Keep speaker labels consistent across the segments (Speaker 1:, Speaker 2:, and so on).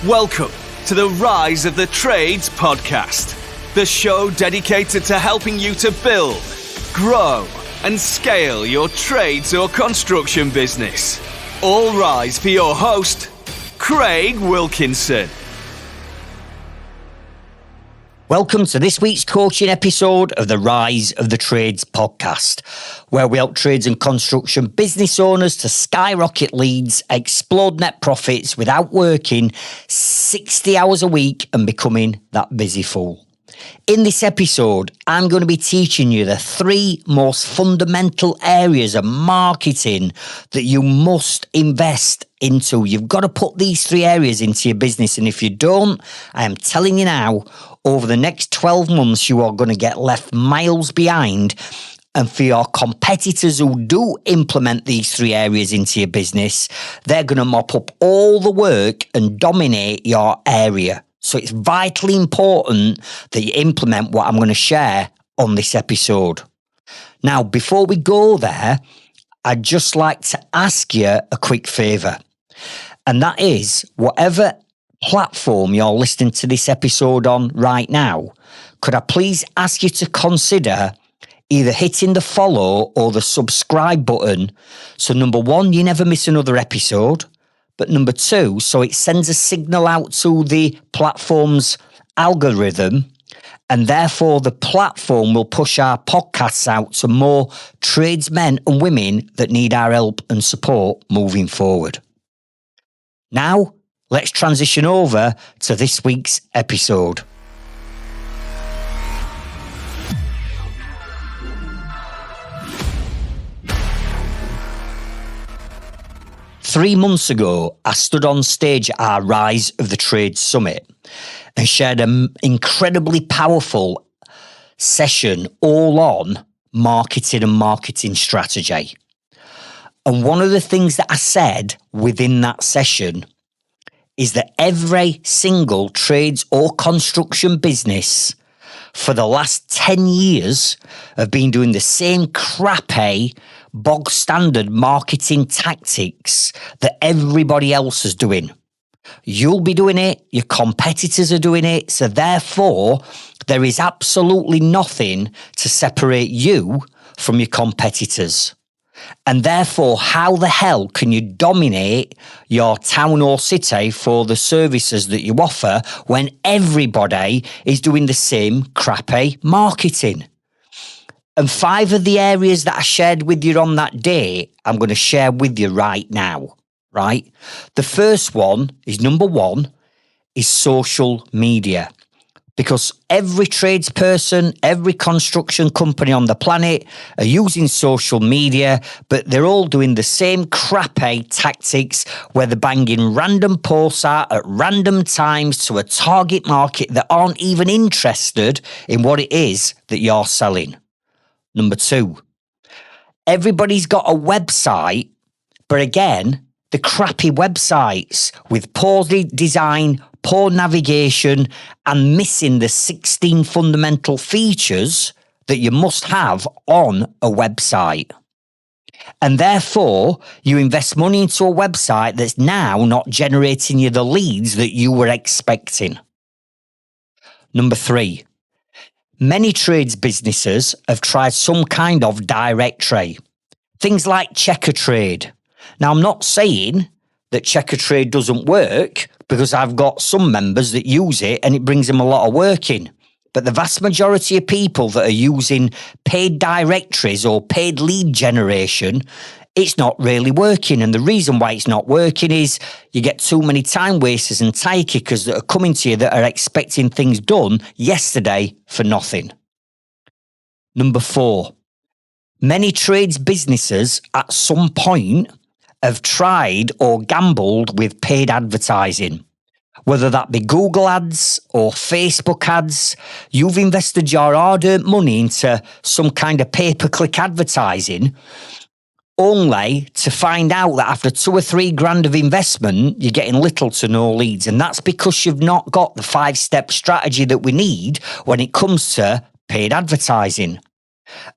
Speaker 1: Welcome to the Rise of the Trades podcast, the show dedicated to helping you to build, grow, and scale your trades or construction business. All rise for your host, Craig Wilkinson.
Speaker 2: Welcome to this week's coaching episode of the Rise of the Trades podcast, where we help trades and construction business owners to skyrocket leads, explode net profits without working 60 hours a week and becoming that busy fool. In this episode, I'm going to be teaching you the three most fundamental areas of marketing that you must invest into. You've got to put these three areas into your business. And if you don't, I am telling you now, over the next 12 months, you are going to get left miles behind. And for your competitors who do implement these three areas into your business, they're going to mop up all the work and dominate your area. So it's vitally important that you implement what I'm going to share on this episode. Now, before we go there, I'd just like to ask you a quick favour. And that is, whatever platform you're listening to this episode on right now, could I please ask you to consider either hitting the follow or the subscribe button. So number one, you never miss another episode. But number two, so it sends a signal out to the platform's algorithm, and therefore the platform will push our podcasts out to more tradesmen and women that need our help and support moving forward. Now, let's transition over to this week's episode. Three months ago, I stood on stage at our Rise of the Trades Summit and shared an incredibly powerful session all on marketing and marketing strategy. And one of the things that I said within that session is that every single trades or construction business for the last 10 years have been doing the same crappy, bog standard marketing tactics that everybody else is doing. You'll be doing it, your competitors are doing it, so therefore there is absolutely nothing to separate you from your competitors. And therefore, how the hell can you dominate your town or city for the services that you offer when everybody is doing the same crappy marketing? And 5 of the areas that I shared with you on that day, I'm going to share with you right now, right? The first one is number 1 is social media. Because every tradesperson, every construction company on the planet are using social media, but they're all doing the same crappy tactics where they're banging random posts out at random times to a target market that aren't even interested in what it is that you're selling. Number 2, everybody's got a website, but again, the crappy websites with poorly designed, poor navigation, and missing the 16 fundamental features that you must have on a website. And therefore, you invest money into a website that's now not generating you the leads that you were expecting. Number 3, many trades businesses have tried some kind of directory. Things like Checker Trade. Now, I'm not saying that Checker Trade doesn't work, because I've got some members that use it and it brings them a lot of work in. But the vast majority of people that are using paid directories or paid lead generation, it's not really working. And the reason why it's not working is you get too many time wasters and tire kickers that are coming to you that are expecting things done yesterday for nothing. Number 4, many trades businesses at some point have tried or gambled with paid advertising. Whether that be Google ads or Facebook ads, you've invested your hard-earned money into some kind of pay-per-click advertising, only to find out that after 2 or 3 grand of investment, you're getting little to no leads. And that's because you've not got the 5-step strategy that we need when it comes to paid advertising.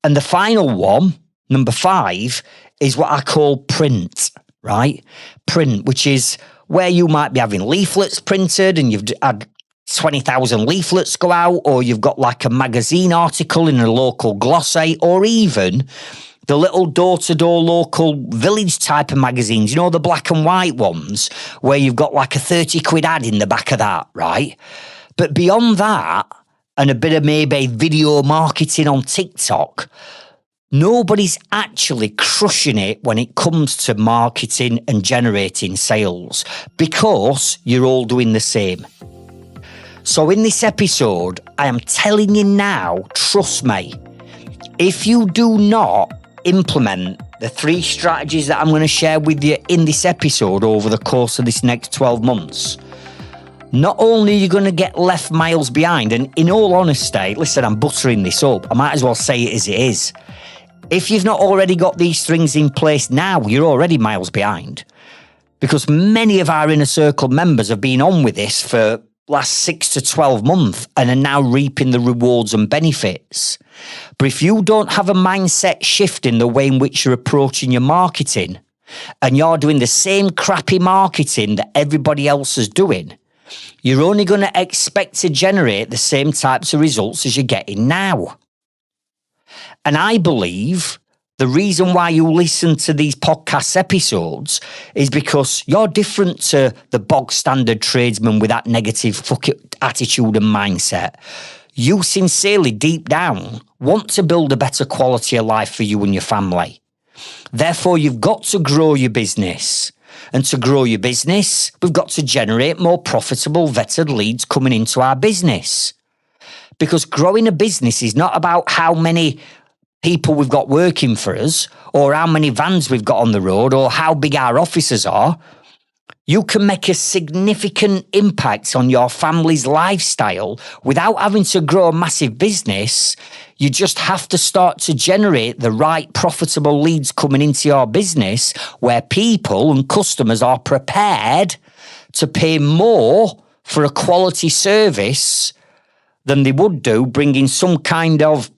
Speaker 2: And the final one, number 5, is what I call print, right? Print, which is where you might be having leaflets printed and you've had 20,000 leaflets go out, or you've got like a magazine article in a local glossy, or even the little door-to-door local village type of magazines, you know, the black and white ones where you've got like a 30 quid ad in the back of that, right? But beyond that, and a bit of maybe video marketing on TikTok, nobody's actually crushing it when it comes to marketing and generating sales, because you're all doing the same. So in this episode, I am telling you now, trust me, if you do not implement the 3 strategies that I'm going to share with you in this episode over the course of this next 12 months, not only are you going to get left miles behind, and in all honesty, listen, I'm buttering this up. I might as well say it as it is. If you've not already got these things in place now, you're already miles behind, because many of our inner circle members have been on with this for last 6 to 12 months and are now reaping the rewards and benefits. But if you don't have a mindset shift in the way in which you're approaching your marketing, and you're doing the same crappy marketing that everybody else is doing, you're only going to expect to generate the same types of results as you're getting now. And I believe the reason why you listen to these podcast episodes is because you're different to the bog standard tradesman with that negative attitude and mindset. You sincerely, deep down, want to build a better quality of life for you and your family. Therefore, you've got to grow your business. And to grow your business, we've got to generate more profitable vetted leads coming into our business. Because growing a business is not about how many people we've got working for us, or how many vans we've got on the road, or how big our offices are. You can make a significant impact on your family's lifestyle without having to grow a massive business. You just have to start to generate the right profitable leads coming into your business, where people and customers are prepared to pay more for a quality service than they would do bringing some kind of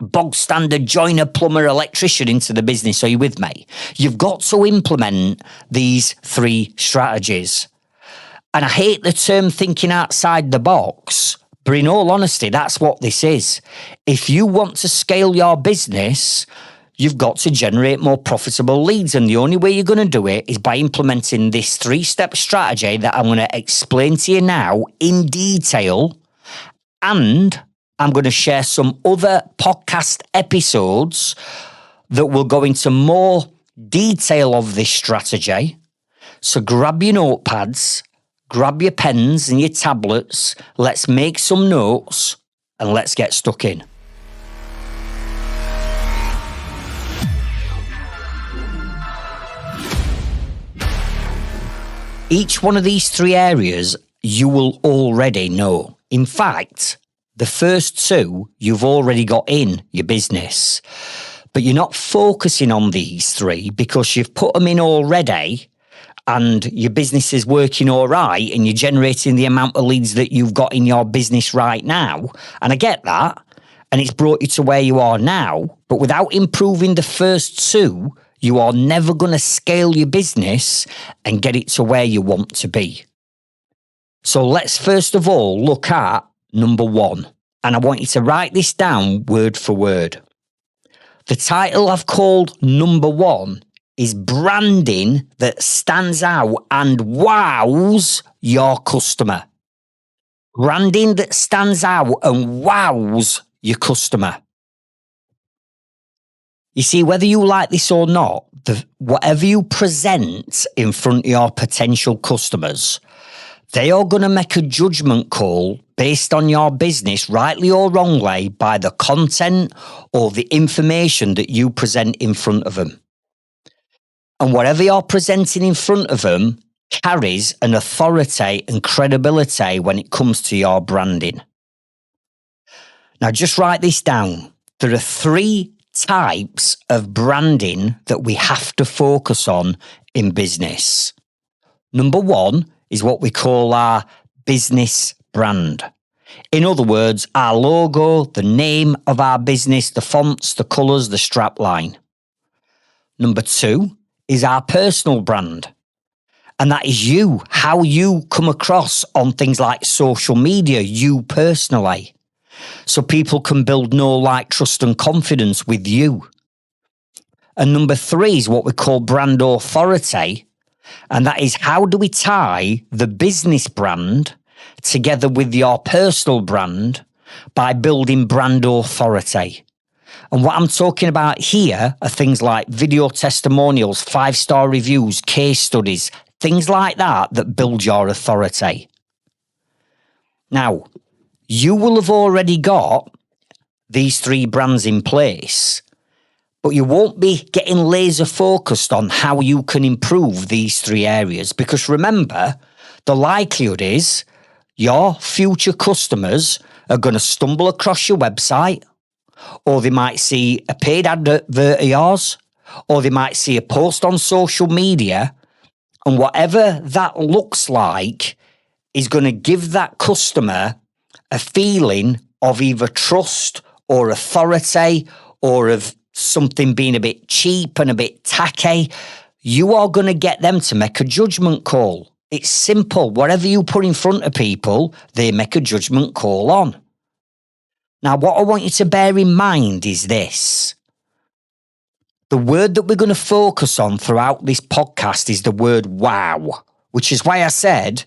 Speaker 2: bog standard joiner, plumber, electrician into the business. Are you with me? You've got to implement these 3 strategies. And I hate the term thinking outside the box, but in all honesty, that's what this is. If you want to scale your business, you've got to generate more profitable leads. And the only way you're going to do it is by implementing this 3-step strategy that I'm going to explain to you now in detail. And I'm going to share some other podcast episodes that will go into more detail of this strategy. So grab your notepads, grab your pens and your tablets. Let's make some notes and let's get stuck in. Each one of these 3 areas you will already know. In fact, the first 2 you've already got in your business, but you're not focusing on these 3 because you've put them in already and your business is working all right and you're generating the amount of leads that you've got in your business right now. And I get that. And it's brought you to where you are now. But without improving the first 2, you are never going to scale your business and get it to where you want to be. So let's first of all look at number 1, and I want you to write this down word for word. The title I've called number 1 is branding that stands out and wows your customer. Branding that stands out and wows your customer. You see, whether you like this or not, whatever you present in front of your potential customers, they are going to make a judgment call based on your business, rightly or wrongly, by the content or the information that you present in front of them. And whatever you're presenting in front of them carries an authority and credibility when it comes to your branding. Now, just write this down. There are 3 types of branding that we have to focus on in business. Number 1 is what we call our business brand. In other words, our logo, the name of our business, the fonts, the colours, the strap line. Number 2 is our personal brand. And that is you, how you come across on things like social media, you personally. So people can build know, like, trust and confidence with you. And number 3 is what we call brand authority. And that is, how do we tie the business brand together with your personal brand by building brand authority? And what I'm talking about here are things like video testimonials, 5-star reviews, case studies, things like that build your authority. Now, you will have already got these 3 brands in place, but you won't be getting laser focused on how you can improve these 3 areas, because remember, the likelihood is your future customers are going to stumble across your website, or they might see a paid advert of yours, or they might see a post on social media, and whatever that looks like is going to give that customer a feeling of either trust or authority, or of something being a bit cheap and a bit tacky. You are going to get them to make a judgment call. It's simple. Whatever you put in front of people, they make a judgment call on. Now, what I want you to bear in mind is this. The word that we're going to focus on throughout this podcast is the word wow, which is why I said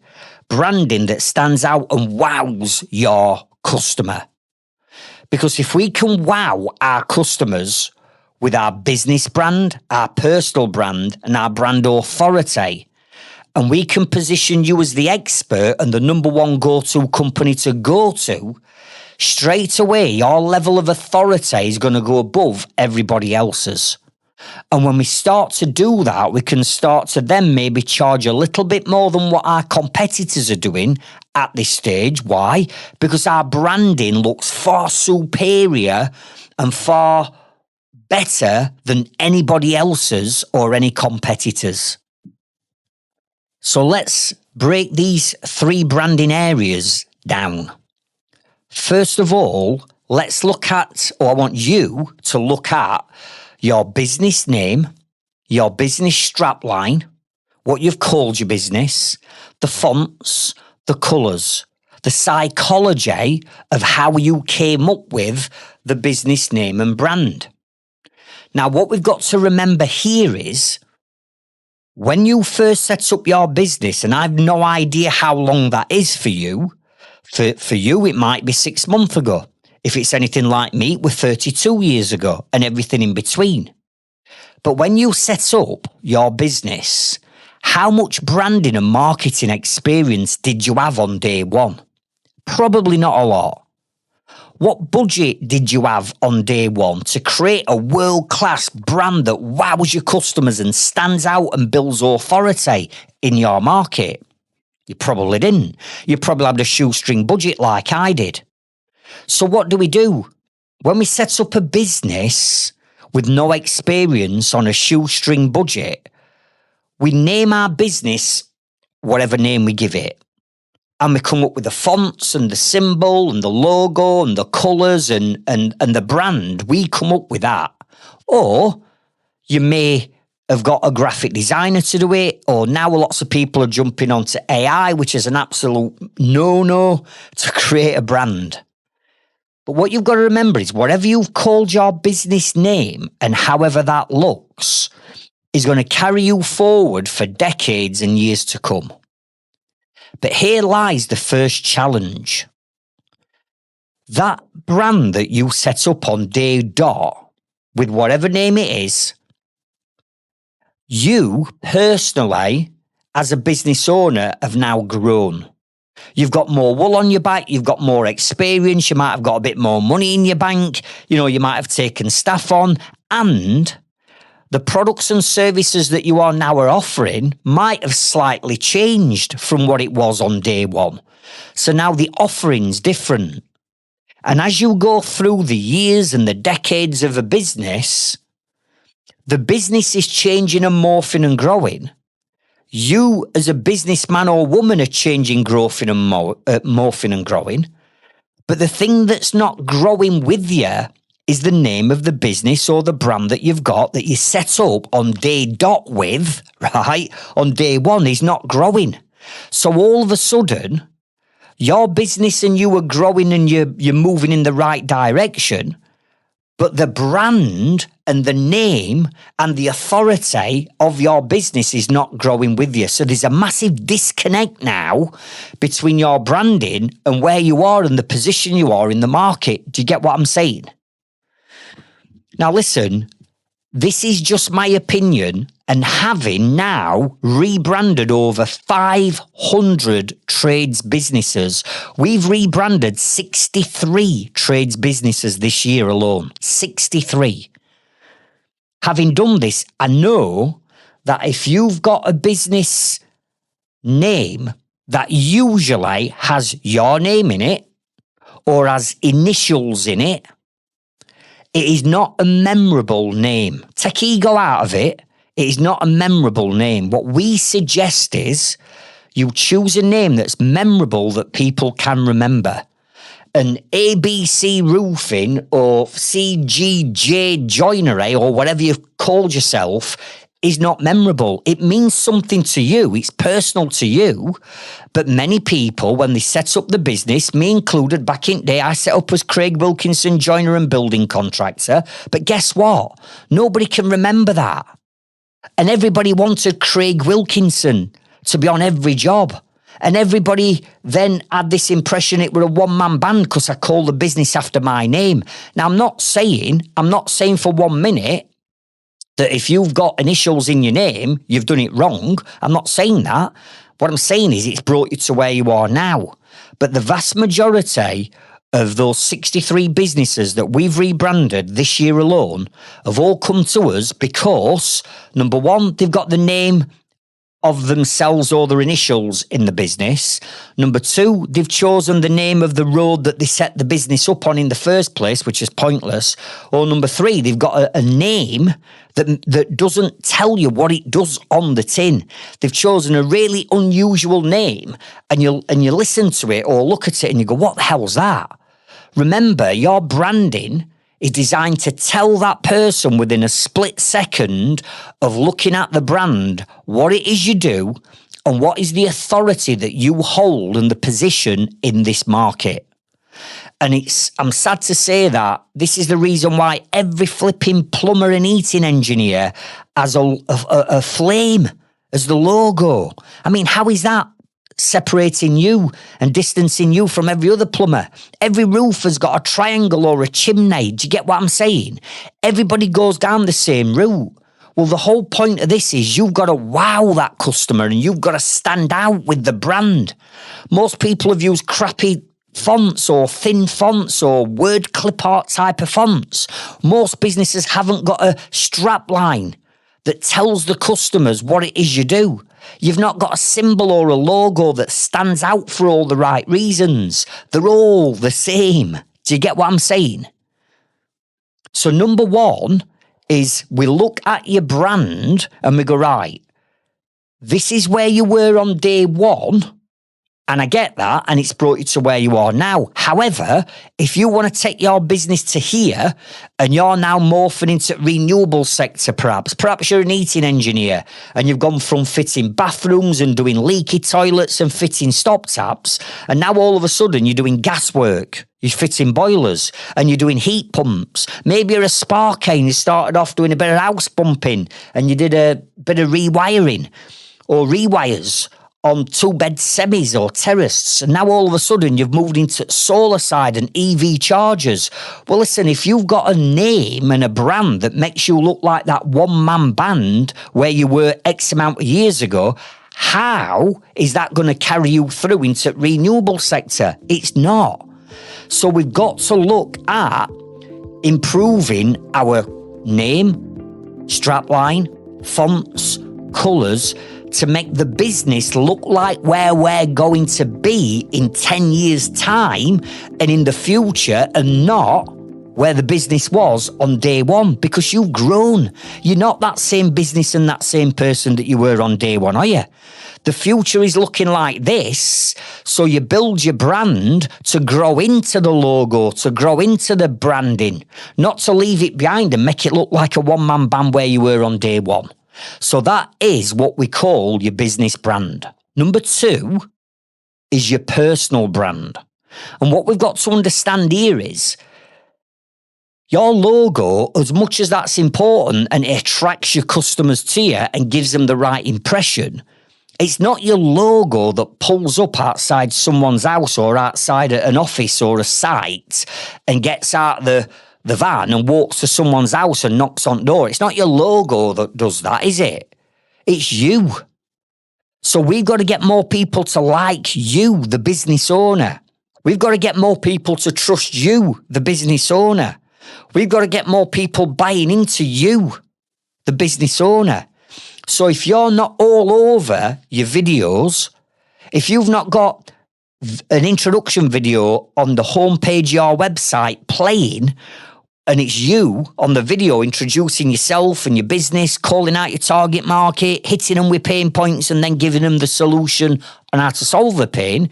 Speaker 2: branding that stands out and wows your customer. Because if we can wow our customers with our business brand, our personal brand, and our brand authority, and we can position you as the expert and the number 1 go-to company to go to, straight away, your level of authority is going to go above everybody else's. And when we start to do that, we can start to then maybe charge a little bit more than what our competitors are doing at this stage. Why? Because our branding looks far superior and far better than anybody else's or any competitors. So let's break these 3 branding areas down. First of all, let's look at, or I want you to look at, your business name, your business strapline, what you've called your business, the fonts, the colours, the psychology of how you came up with the business name and brand. Now, what we've got to remember here is when you first set up your business, and I've no idea how long that is for you. For you, it might be 6 months ago. If it's anything like me, it was 32 years ago and everything in between. But when you set up your business, how much branding and marketing experience did you have on day 1? Probably not a lot. What budget did you have on day 1 to create a world-class brand that wows your customers and stands out and builds authority in your market? You probably didn't. You probably had a shoestring budget like I did. So what do? When we set up a business with no experience on a shoestring budget, we name our business whatever name we give it. And we come up with the fonts and the symbol and the logo and the colours and the brand. We come up with that. Or you may have got a graphic designer to do it, or now lots of people are jumping onto AI, which is an absolute no-no to create a brand. But what you've got to remember is whatever you've called your business name and however that looks is going to carry you forward for decades and years to come. But here lies the first challenge. That brand that you set up on day dot, with whatever name it is, you personally, as a business owner, have now grown. You've got more wool on your back, you've got more experience, you might have got a bit more money in your bank, you might have taken staff on, and the products and services that you are now offering might have slightly changed from what it was on day 1. So now the offering's different. And as you go through the years and the decades of a business, the business is changing and morphing and growing. You as a businessman or woman are changing, morphing and growing. But the thing that's not growing with you is the name of the business or the brand that you've got that you set up on day dot with, right? On day one is not growing. So all of a sudden, your business and you are growing and you're moving in the right direction, but the brand and the name and the authority of your business is not growing with you. So there's a massive disconnect now between your branding and where you are and the position you are in the market. Do you get what I'm saying? Now, listen, this is just my opinion, and having now rebranded over 500 trades businesses, we've rebranded 63 trades businesses this year alone. 63. Having done this, I know that if you've got a business name that usually has your name in it or has initials in it, it is not a memorable name. Take ego out of it. It is not a memorable name. What we suggest is you choose a name that's memorable that people can remember. An ABC Roofing or CGJ Joinery or whatever you've called yourself is not memorable. It means something to you. It's personal to you. But many people, when they set up the business, me included, back in the day, I set up as Craig Wilkinson Joiner and Building Contractor. But guess what? Nobody can remember that. And everybody wanted Craig Wilkinson to be on every job. And everybody then had this impression it were a one-man band because I called the business after my name. Now, I'm not saying for 1 minute that if you've got initials in your name, you've done it wrong. I'm not saying that. What I'm saying is it's brought you to where you are now. But the vast majority of those 63 businesses that we've rebranded this year alone have all come to us because, number one, they've got the name of themselves or their initials in the business. Number two, they've chosen the name of the road that they set the business up on in the first place, which is pointless. Or number three, they've got a name that doesn't tell you what it does on the tin. They've chosen a really unusual name and you listen to it or look at it and you go, what the hell's that? Remember, your branding is designed to tell that person within a split second of looking at the brand, what it is you do and what is the authority that you hold and the position in this market. And I'm sad to say that this is the reason why every flipping plumber and heating engineer has a flame as the logo. I mean, how is that separating you and distancing you from every other plumber? Every roof has got a triangle or a chimney. Do you get what I'm saying? Everybody goes down the same route. Well, the whole point of this is you've got to wow that customer and you've got to stand out with the brand. Most people have used crappy fonts or thin fonts or word clip art type of fonts. Most businesses haven't got a strap line that tells the customers what it is you do. You've not got a symbol or a logo that stands out for all the right reasons. They're all the same. Do you get what I'm saying? So number one is we look at your brand and we go, right, this is where you were on day one. And I get that, and it's brought you to where you are now. However, if you want to take your business to here, and you're now morphing into renewable sector, perhaps you're an heating engineer, and you've gone from fitting bathrooms and doing leaky toilets and fitting stop taps, and now all of a sudden you're doing gas work. You're fitting boilers and you're doing heat pumps. Maybe you're a sparker and you started off doing a bit of house pumping and you did a bit of rewiring or rewires on 2-bed semis or terraces, and now all of a sudden you've moved into solar side and EV chargers. Well, listen, if you've got a name and a brand that makes you look like that one-man band where you were X amount of years ago, how is that going to carry you through into renewable sector? It's not. So we've got to look at improving our name, strapline, fonts, colours, to make the business look like where we're going to be in 10 years' time and in the future, and not where the business was on day one, because you've grown. You're not that same business and that same person that you were on day one, are you? The future is looking like this. So you build your brand to grow into the logo, to grow into the branding, not to leave it behind and make it look like a one-man band where you were on day one. So that is what we call your business brand. Number 2 is your personal brand. And what we've got to understand here is your logo, as much as that's important and it attracts your customers to you and gives them the right impression, it's not your logo that pulls up outside someone's house or outside an office or a site and gets out the van and walks to someone's house and knocks on the door. It's not your logo that does that, is it? It's you. So we've got to get more people to like you, the business owner. We've got to get more people to trust you, the business owner. We've got to get more people buying into you, the business owner. So if you're not all over your videos, if you've not got an introduction video on the homepage of your website playing, and it's you on the video introducing yourself and your business, calling out your target market, hitting them with pain points and then giving them the solution on how to solve the pain.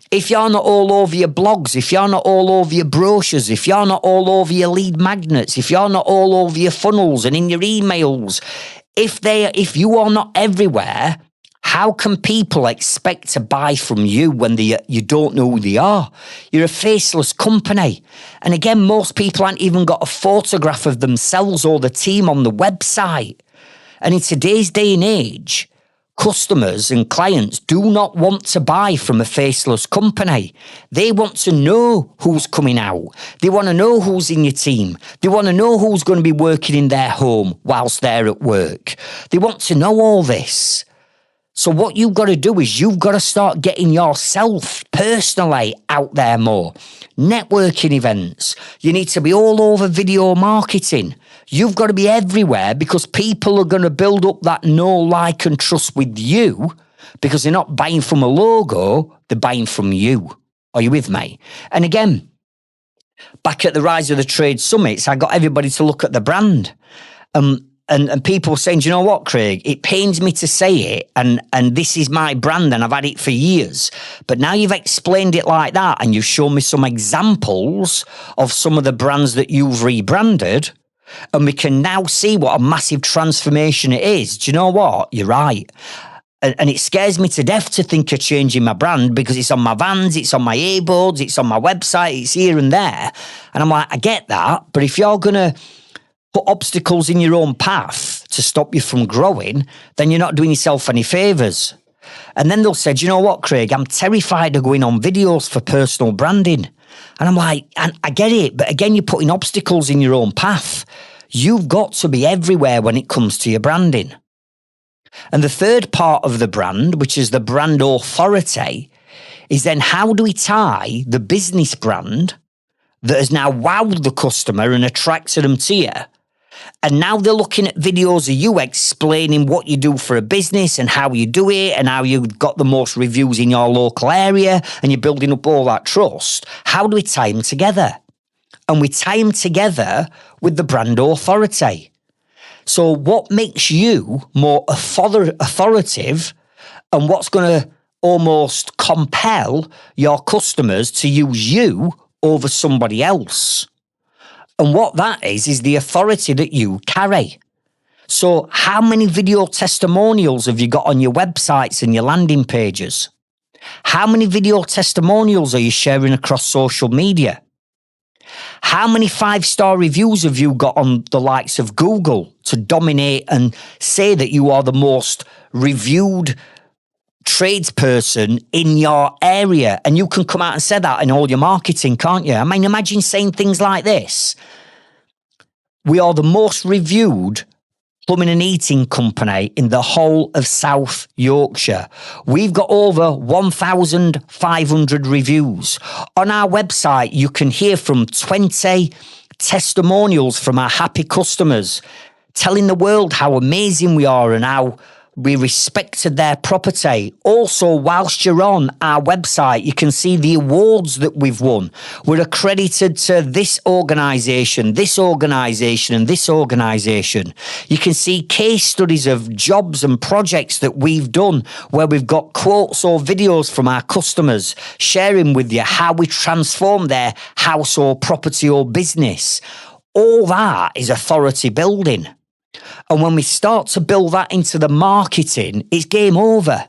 Speaker 2: If you're not all over your blogs, if you're not all over your brochures, if you're not all over your lead magnets, if you're not all over your funnels and in your emails, if you are not everywhere, how can people expect to buy from you when you don't know who they are? You're a faceless company. And again, most people haven't even got a photograph of themselves or the team on the website. And in today's day and age, customers and clients do not want to buy from a faceless company. They want to know who's coming out. They want to know who's in your team. They want to know who's going to be working in their home whilst they're at work. They want to know all this. So what you've got to do is you've got to start getting yourself personally out there more. Networking events. You need to be all over video marketing. You've got to be everywhere because people are going to build up that know, like, and trust with you because they're not buying from a logo, they're buying from you. Are you with me? And again, back at the Rise of the Trade Summits, I got everybody to look at the brand. And people were saying, do you know what, Craig? It pains me to say it, and this is my brand, and I've had it for years. But now you've explained it like that, and you've shown me some examples of some of the brands that you've rebranded, and we can now see what a massive transformation it is. Do you know what? You're right. And it scares me to death to think of changing my brand because it's on my vans, it's on my A-boards, it's on my website, it's here and there. And I'm like, I get that, but if you're going to put obstacles in your own path to stop you from growing, then you're not doing yourself any favours. And then they'll say, do you know what, Craig? I'm terrified of going on videos for personal branding. And I'm like, and I get it, but again, you're putting obstacles in your own path. You've got to be everywhere when it comes to your branding. And the third part of the brand, which is the brand authority, is then how do we tie the business brand that has now wowed the customer and attracted them to you? And now they're looking at videos of you explaining what you do for a business and how you do it and how you've got the most reviews in your local area and you're building up all that trust. How do we tie them together? And we tie them together with the brand authority. So what makes you more authoritative and what's going to almost compel your customers to use you over somebody else? And what that is the authority that you carry. So how many video testimonials have you got on your websites and your landing pages? How many video testimonials are you sharing across social media? How many 5-star reviews have you got on the likes of Google to dominate and say that you are the most reviewed tradesperson in your area? And you can come out and say that in all your marketing, can't you? I mean, imagine saying things like this. We are the most reviewed plumbing and heating company in the whole of South Yorkshire. We've got over 1,500 reviews. On our website, you can hear from 20 testimonials from our happy customers, telling the world how amazing we are and how We respected their property. Also, whilst you're on our website, you can see the awards that we've won. We're accredited to this organisation, this organisation, and this organisation. You can see case studies of jobs and projects that we've done where we've got quotes or videos from our customers sharing with you how we transform their house or property or business. All that is authority building. And when we start to build that into the marketing, it's game over.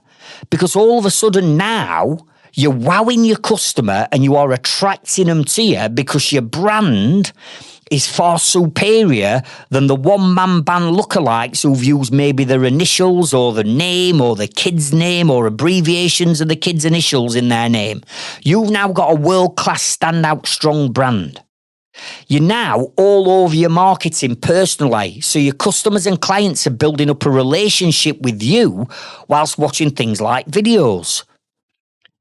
Speaker 2: Because all of a sudden now, you're wowing your customer and you are attracting them to you because your brand is far superior than the one-man band lookalikes who've used maybe their initials or the name or the kid's name or abbreviations of the kid's initials in their name. You've now got a world-class, standout, strong brand. You're now all over your marketing personally, so your customers and clients are building up a relationship with you whilst watching things like videos.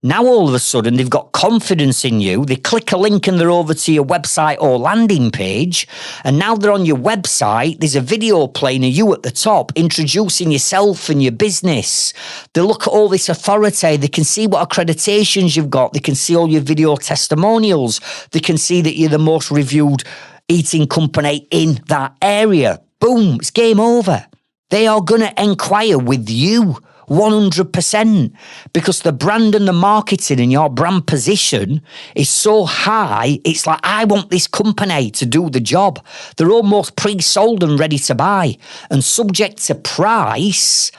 Speaker 2: Now all of a sudden they've got confidence in you, they click a link and they're over to your website or landing page, and now they're on your website, there's a video playing of you at the top, introducing yourself and your business. They look at all this authority, they can see what accreditations you've got, they can see all your video testimonials, they can see that you're the most reviewed eating company in that area. Boom, it's game over. They are going to inquire with you. 100%, because the brand and the marketing and your brand position is so high, it's like, I want this company to do the job. They're almost pre-sold and ready to buy. And subject to price,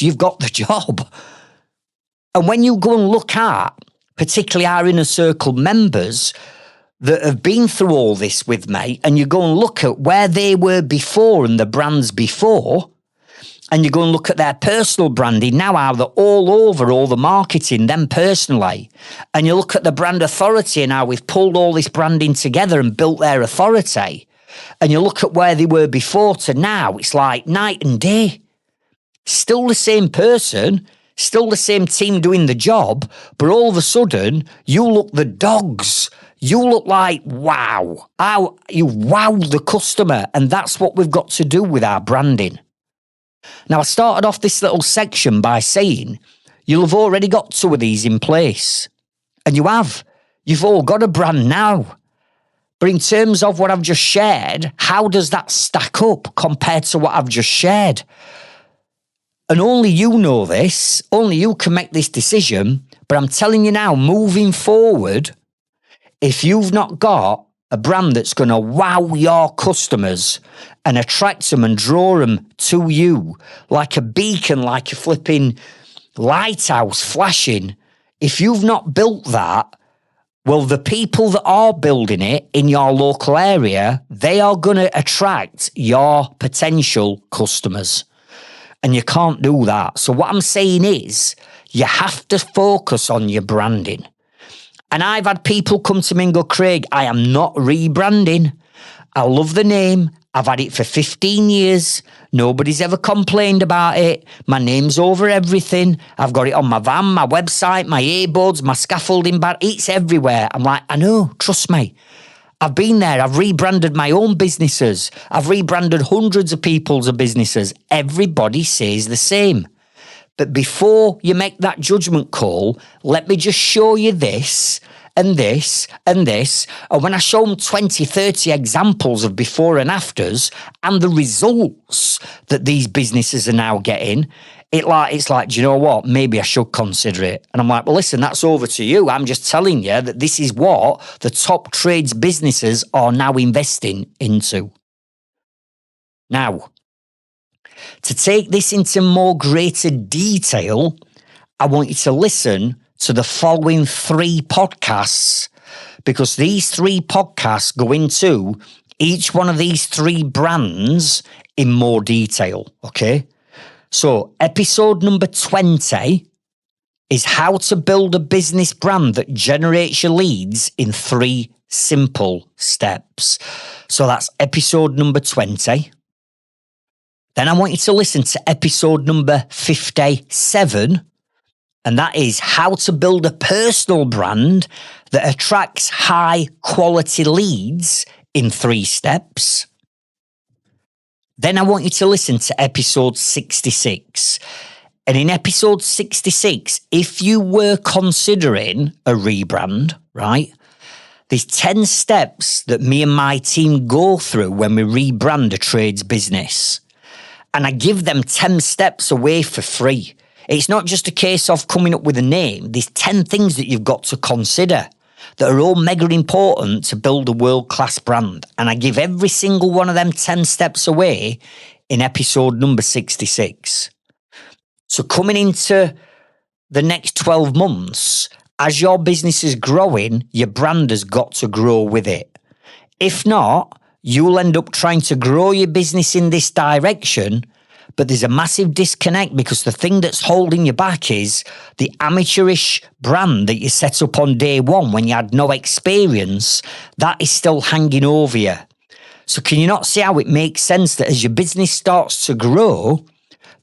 Speaker 2: you've got the job. And when you go and look at, particularly our inner circle members that have been through all this with me, and you go and look at where they were before and the brands before, and you go and look at their personal branding, now how they're all over all the marketing, them personally. And you look at the brand authority and how we've pulled all this branding together and built their authority. And you look at where they were before to now, it's like night and day. Still the same person, still the same team doing the job, but all of a sudden, you look the dogs. You look like, wow. You wow the customer. And that's what we've got to do with our branding. Now, I started off this little section by saying you'll have already got two of these in place. And you have. You've all got a brand now. But in terms of what I've just shared, how does that stack up compared to what I've just shared? And only you know this. Only you can make this decision. But I'm telling you now, moving forward, if you've not got a brand that's going to wow your customers and attract them and draw them to you like a beacon, like a flipping lighthouse flashing. If you've not built that, well, the people that are building it in your local area, they are going to attract your potential customers. And you can't do that. So what I'm saying is you have to focus on your branding. And I've had people come to me and go, Craig, I am not rebranding. I love the name. I've had it for 15 years. Nobody's ever complained about it. My name's over everything. I've got it on my van, my website, my earbuds, my scaffolding bar. It's everywhere. I'm like, I know, trust me. I've been there. I've rebranded my own businesses. I've rebranded hundreds of people's businesses. Everybody says the same. But before you make that judgment call, let me just show you this and this and this. And when I show them 20, 30 examples of before and afters and the results that these businesses are now getting, it's like, do you know what? Maybe I should consider it. And I'm like, well, listen, that's over to you. I'm just telling you that this is what the top trades businesses are now investing into. Now, to take this into more greater detail, I want you to listen to the following 3 podcasts, because these 3 podcasts go into each one of these 3 brands in more detail, okay? So episode number 20 is how to build a business brand that generates your leads in 3 simple steps. So that's episode number 20. Then I want you to listen to episode number 57, and that is how to build a personal brand that attracts high quality leads in 3 steps. Then I want you to listen to episode 66. And in episode 66, if you were considering a rebrand, right, there's 10 steps that me and my team go through when we rebrand a trades business. And I give them 10 steps away for free. It's not just a case of coming up with a name. There's 10 things that you've got to consider that are all mega important to build a world-class brand. And I give every single one of them 10 steps away in episode number 66. So coming into the next 12 months, as your business is growing, your brand has got to grow with it. If not, you'll end up trying to grow your business in this direction, but there's a massive disconnect because the thing that's holding you back is the amateurish brand that you set up on day one when you had no experience. That is still hanging over you. So can you not see how it makes sense that as your business starts to grow,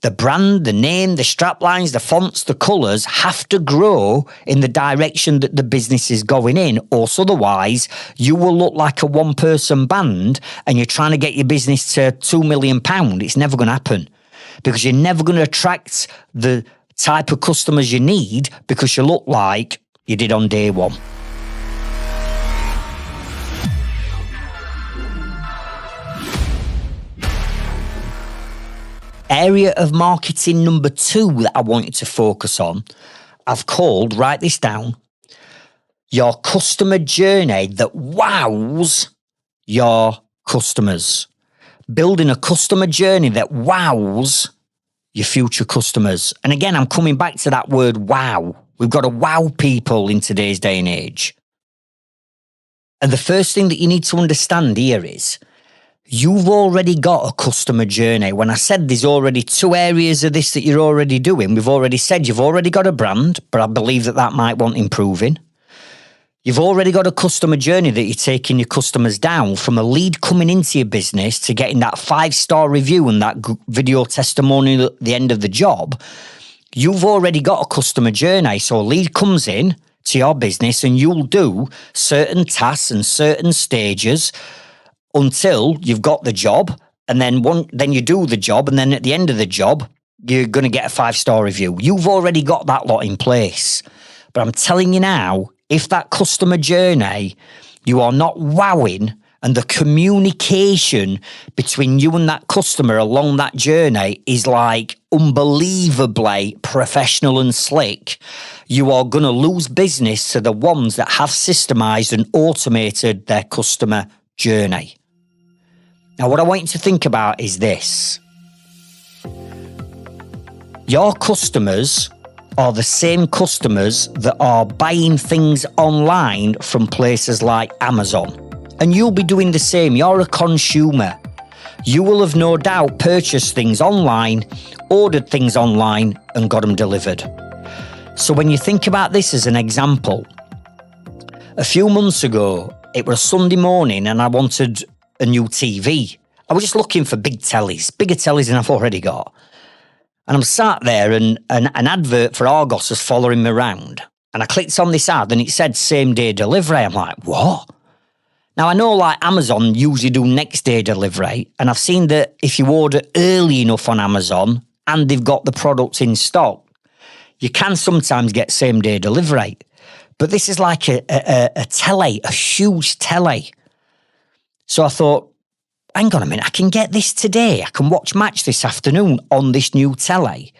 Speaker 2: the brand, the name, the strap lines, the fonts, the colours have to grow in the direction that the business is going in, or otherwise you will look like a one-person band and you're trying to get your business to £2 million. It's never going to happen because you're never going to attract the type of customers you need because you look like you did on day one. Area of marketing number 2 that I want you to focus on, I've called, write this down, your customer journey that wows your customers. Building a customer journey that wows your future customers. And again, I'm coming back to that word wow. We've got to wow people in today's day and age. And the first thing that you need to understand here is you've already got a customer journey. When I said there's already 2 areas of this that you're already doing, we've already said you've already got a brand, but I believe that might want improving. You've already got a customer journey that you're taking your customers down from a lead coming into your business to getting that 5-star review and that video testimonial at the end of the job. You've already got a customer journey. So a lead comes in to your business and you'll do certain tasks and certain stages until you've got the job, and then you do the job, and then at the end of the job, you're going to get a 5-star review. You've already got that lot in place. But I'm telling you now, if that customer journey, you are not wowing, and the communication between you and that customer along that journey is like unbelievably professional and slick, you are going to lose business to the ones that have systemized and automated their customer journey. Now, what I want you to think about is this. Your customers are the same customers that are buying things online from places like Amazon. And you'll be doing the same. You're a consumer. You will have no doubt purchased things online, ordered things online, and got them delivered. So when you think about this as an example, a few months ago, it was Sunday morning and I wanted a new TV. I was just looking for bigger tellies than I've already got. And I'm sat there and an advert for Argos was following me around. And I clicked on this ad and it said same day delivery. I'm like, what? Now I know like Amazon usually do next day delivery. And I've seen that if you order early enough on Amazon and they've got the product in stock, you can sometimes get same day delivery. But this is like a telly, a huge telly. So I thought, hang on a minute, I can get this today. I can watch match this afternoon on this new telly.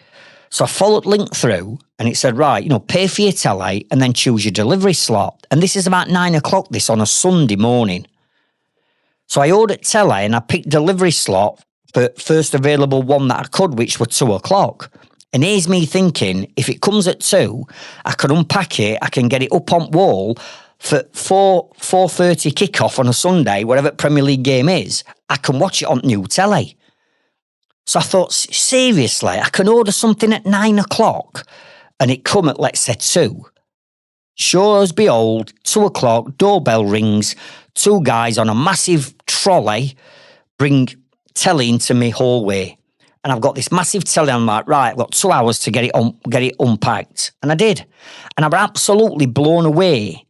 Speaker 2: So I followed link through and it said, right, pay for your telly and then choose your delivery slot. And this is about 9 o'clock this on a Sunday morning. So I ordered telly and I picked delivery slot for first available one that I could, which was 2 o'clock. And here's me thinking, if it comes at 2, I can unpack it, I can get it up on wall for 4:30 kickoff on a Sunday, whatever Premier League game is, I can watch it on new telly. So I thought, seriously, I can order something at 9 o'clock and it come at, let's say, 2. Sure as behold, 2 o'clock, doorbell rings, 2 guys on a massive trolley bring telly into my hallway. And I've got this massive telly. I'm like, right, I've got 2 hours to get it unpacked. And I did. And I was absolutely blown away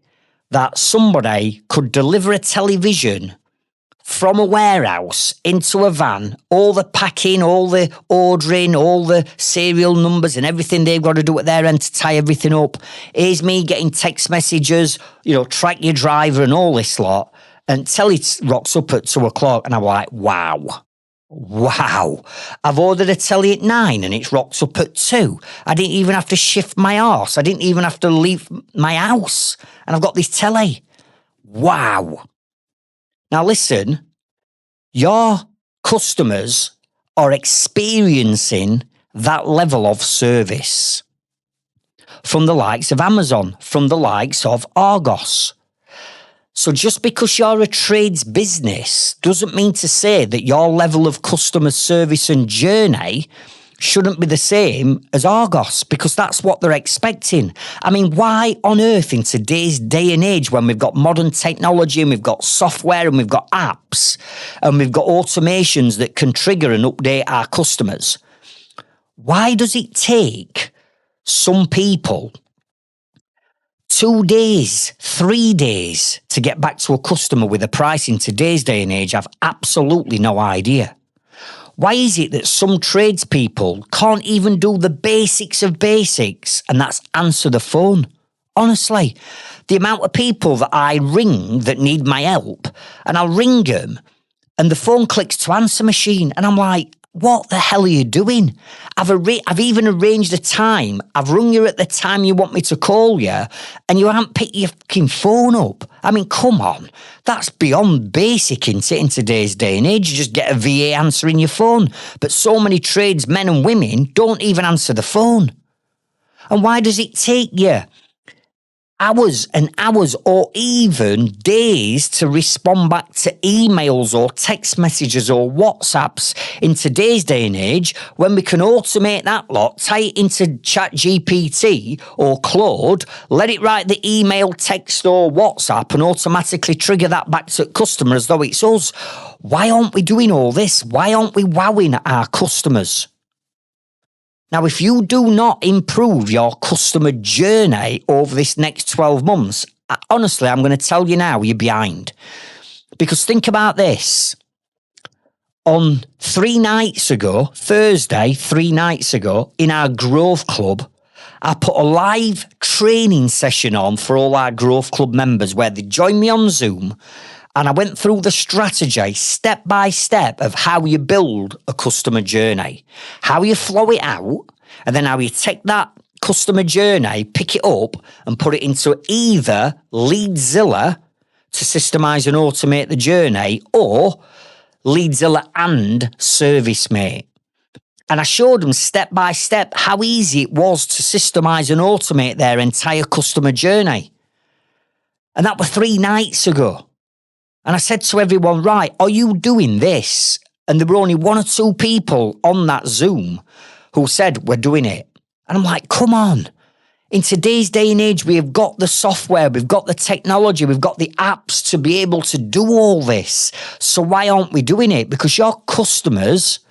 Speaker 2: that somebody could deliver a television from a warehouse into a van, all the packing, all the ordering, all the serial numbers and everything they've got to do at their end to tie everything up. Here's me getting text messages, track your driver and all this lot. And Telly rocks up at 2:00 and I'm like, wow. I've ordered a telly at 9 and it's rocked up at 2. I didn't even have to shift my arse. I didn't even have to leave my house. And I've got this telly. Wow. Now listen, your customers are experiencing that level of service from the likes of Amazon, from the likes of Argos. So just because you're a trades business doesn't mean to say that your level of customer service and journey shouldn't be the same as Argos, because that's what they're expecting. I mean, why on earth in today's day and age, when we've got modern technology and we've got software and we've got apps and we've got automations that can trigger and update our customers, why does it take some people 2 days, 3 days to get back to a customer with a price in today's day and age? I've absolutely no idea. Why is it that some tradespeople can't even do the basics of basics, and that's answer the phone? Honestly, the amount of people that I ring that need my help, and I'll ring them and the phone clicks to answer machine and I'm like, what the hell are you doing? I've even arranged a time. I've rung you at the time you want me to call you and you haven't picked your fucking phone up. I mean, come on. That's beyond basic in today's day and age. You just get a VA answering your phone. But so many tradesmen and women don't even answer the phone. And why does it take you hours and hours or even days to respond back to emails or text messages or WhatsApps in today's day and age, when we can automate that lot, tie it into ChatGPT or Claude, let it write the email, text or WhatsApp and automatically trigger that back to customer as though it's us? Why aren't we doing all this? Why aren't we wowing our customers? Now, if you do not improve your customer journey over this next 12 months, honestly, I'm going to tell you now, you're behind. Because think about this. On 3 nights ago, Thursday, 3 nights ago, in our Growth Club, I put a live training session on for all our Growth Club members where they joined me on Zoom. And I went through the strategy step by step of how you build a customer journey, how you flow it out, and then how you take that customer journey, pick it up and put it into either Leadzilla to systemize and automate the journey or Leadzilla and ServiceMate. And I showed them step by step how easy it was to systemize and automate their entire customer journey. And that was 3 nights ago. And I said to everyone, right, are you doing this? And there were only 1 or 2 people on that Zoom who said, we're doing it. And I'm like, come on. In today's day and age, we have got the software, we've got the technology, we've got the apps to be able to do all this. So why aren't we doing it? Because your customers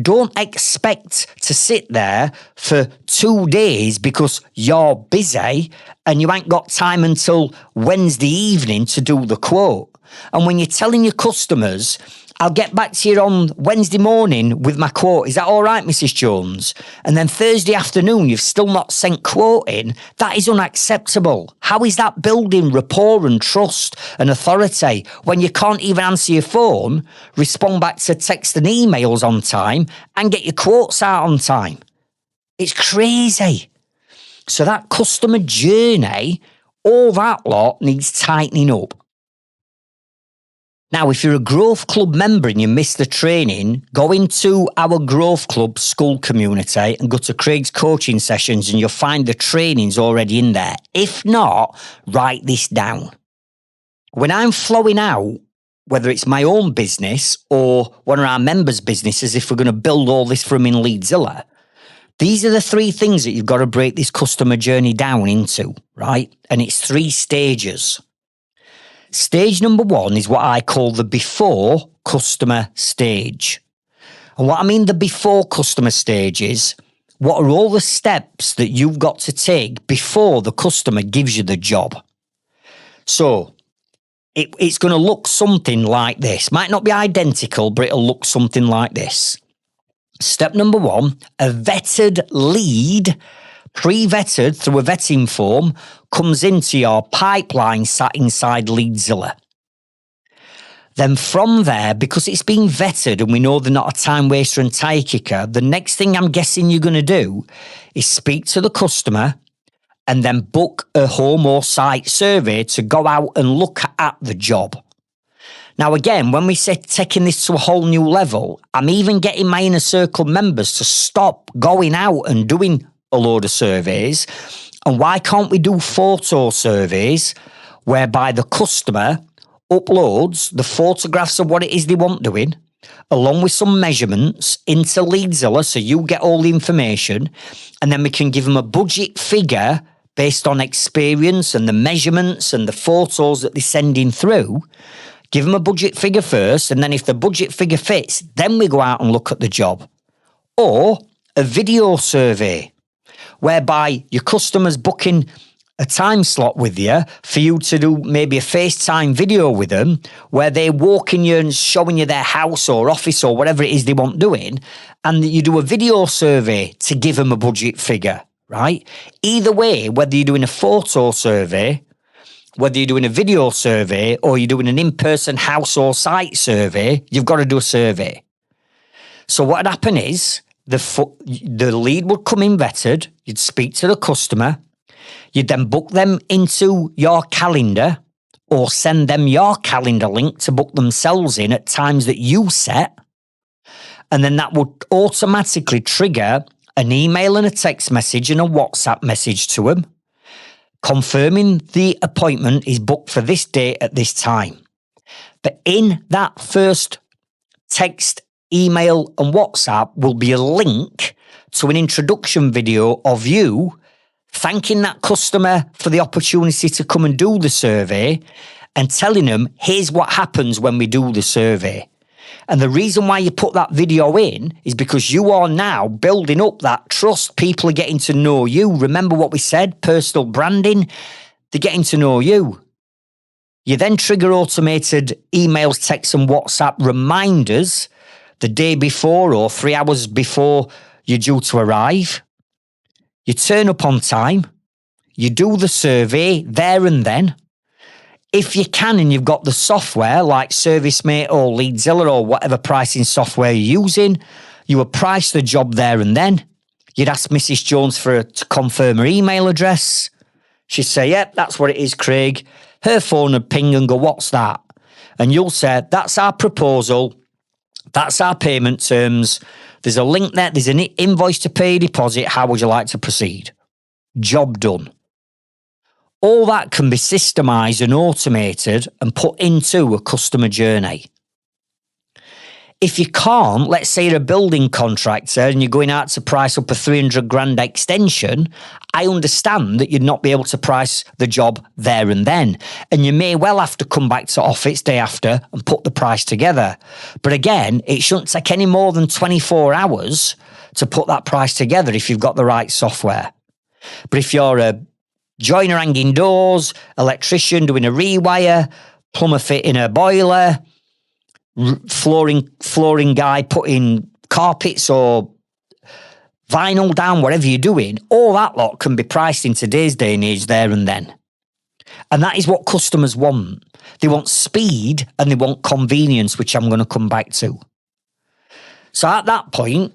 Speaker 2: don't expect to sit there for 2 days because you're busy and you ain't got time until Wednesday evening to do the quote. And when you're telling your customers, I'll get back to you on Wednesday morning with my quote. Is that all right, Mrs. Jones? And then Thursday afternoon, you've still not sent quote in. That is unacceptable. How is that building rapport and trust and authority when you can't even answer your phone, respond back to text and emails on time, and get your quotes out on time? It's crazy. So that customer journey, all that lot needs tightening up. Now, if you're a Growth Club member and you missed the training, go into our Growth Club school community and go to Craig's coaching sessions and you'll find the trainings already in there. If not, write this down. When I'm flowing out, whether it's my own business or one of our members' businesses, if we're going to build all this from in Leadzilla, these are the 3 things that you've got to break this customer journey down into, right? And it's 3 stages. Stage number 1 is what I call the before customer stage. And what I mean the before customer stage is, what are all the steps that you've got to take before the customer gives you the job? So, It's going to look something like this. Might not be identical, but it'll look something like this. Step number 1, a vetted lead, pre-vetted through a vetting form, comes into your pipeline sat inside Leadzilla. Then from there, because it's been vetted and we know they're not a time waster and tire kicker, the next thing I'm guessing you're going to do is speak to the customer and then book a home or site survey to go out and look at the job. Now, again, when we say taking this to a whole new level, I'm even getting my inner circle members to stop going out and doing a load of surveys. And why can't we do photo surveys whereby the customer uploads the photographs of what it is they want doing, along with some measurements into Leadzilla, so you get all the information, and then we can give them a budget figure based on experience and the measurements and the photos that they're sending through. Give them a budget figure first, and then if the budget figure fits, then we go out and look at the job. Or a video survey, whereby your customer's booking a time slot with you for you to do maybe a FaceTime video with them where they're walking you and showing you their house or office or whatever it is they want doing, and you do a video survey to give them a budget figure, right? Either way, whether you're doing a photo survey, whether you're doing a video survey or you're doing an in-person house or site survey, you've got to do a survey. So what would happen is the lead would come in vetted, you'd speak to the customer, you'd then book them into your calendar or send them your calendar link to book themselves in at times that you set. And then that would automatically trigger an email and a text message and a WhatsApp message to them, confirming the appointment is booked for this date at this time. But in that first text, email and WhatsApp will be a link to an introduction video of you thanking that customer for the opportunity to come and do the survey and telling them, here's what happens when we do the survey. And the reason why you put that video in is because you are now building up that trust. People are getting to know you. Remember what we said, personal branding, they're getting to know you. You then trigger automated emails, texts and WhatsApp reminders the day before or 3 hours before you're due to arrive. You turn up on time, you do the survey there and then. If you can and you've got the software like ServiceMate or Leadzilla or whatever pricing software you're using, you would price the job there and then. You'd ask Mrs. Jones to confirm her email address. She'd say, yep, that's what it is, Craig. Her phone would ping and go, what's that? And you'll say, that's our proposal. That's our payment terms. There's a link there. There's an invoice to pay a deposit. How would you like to proceed? Job done. All that can be systemized and automated and put into a customer journey. If you can't, let's say you're a building contractor and you're going out to price up a 300 grand extension, I understand that you'd not be able to price the job there and then. And you may well have to come back to office day after and put the price together. But again, it shouldn't take any more than 24 hours to put that price together if you've got the right software. But if you're a joiner hanging doors, electrician doing a rewire, plumber fitting a boiler, flooring guy putting carpets or vinyl down, whatever you're doing, all that lot can be priced in today's day and age there and then. And that is what customers want. They want speed and they want convenience, which I'm going to come back to. So at that point,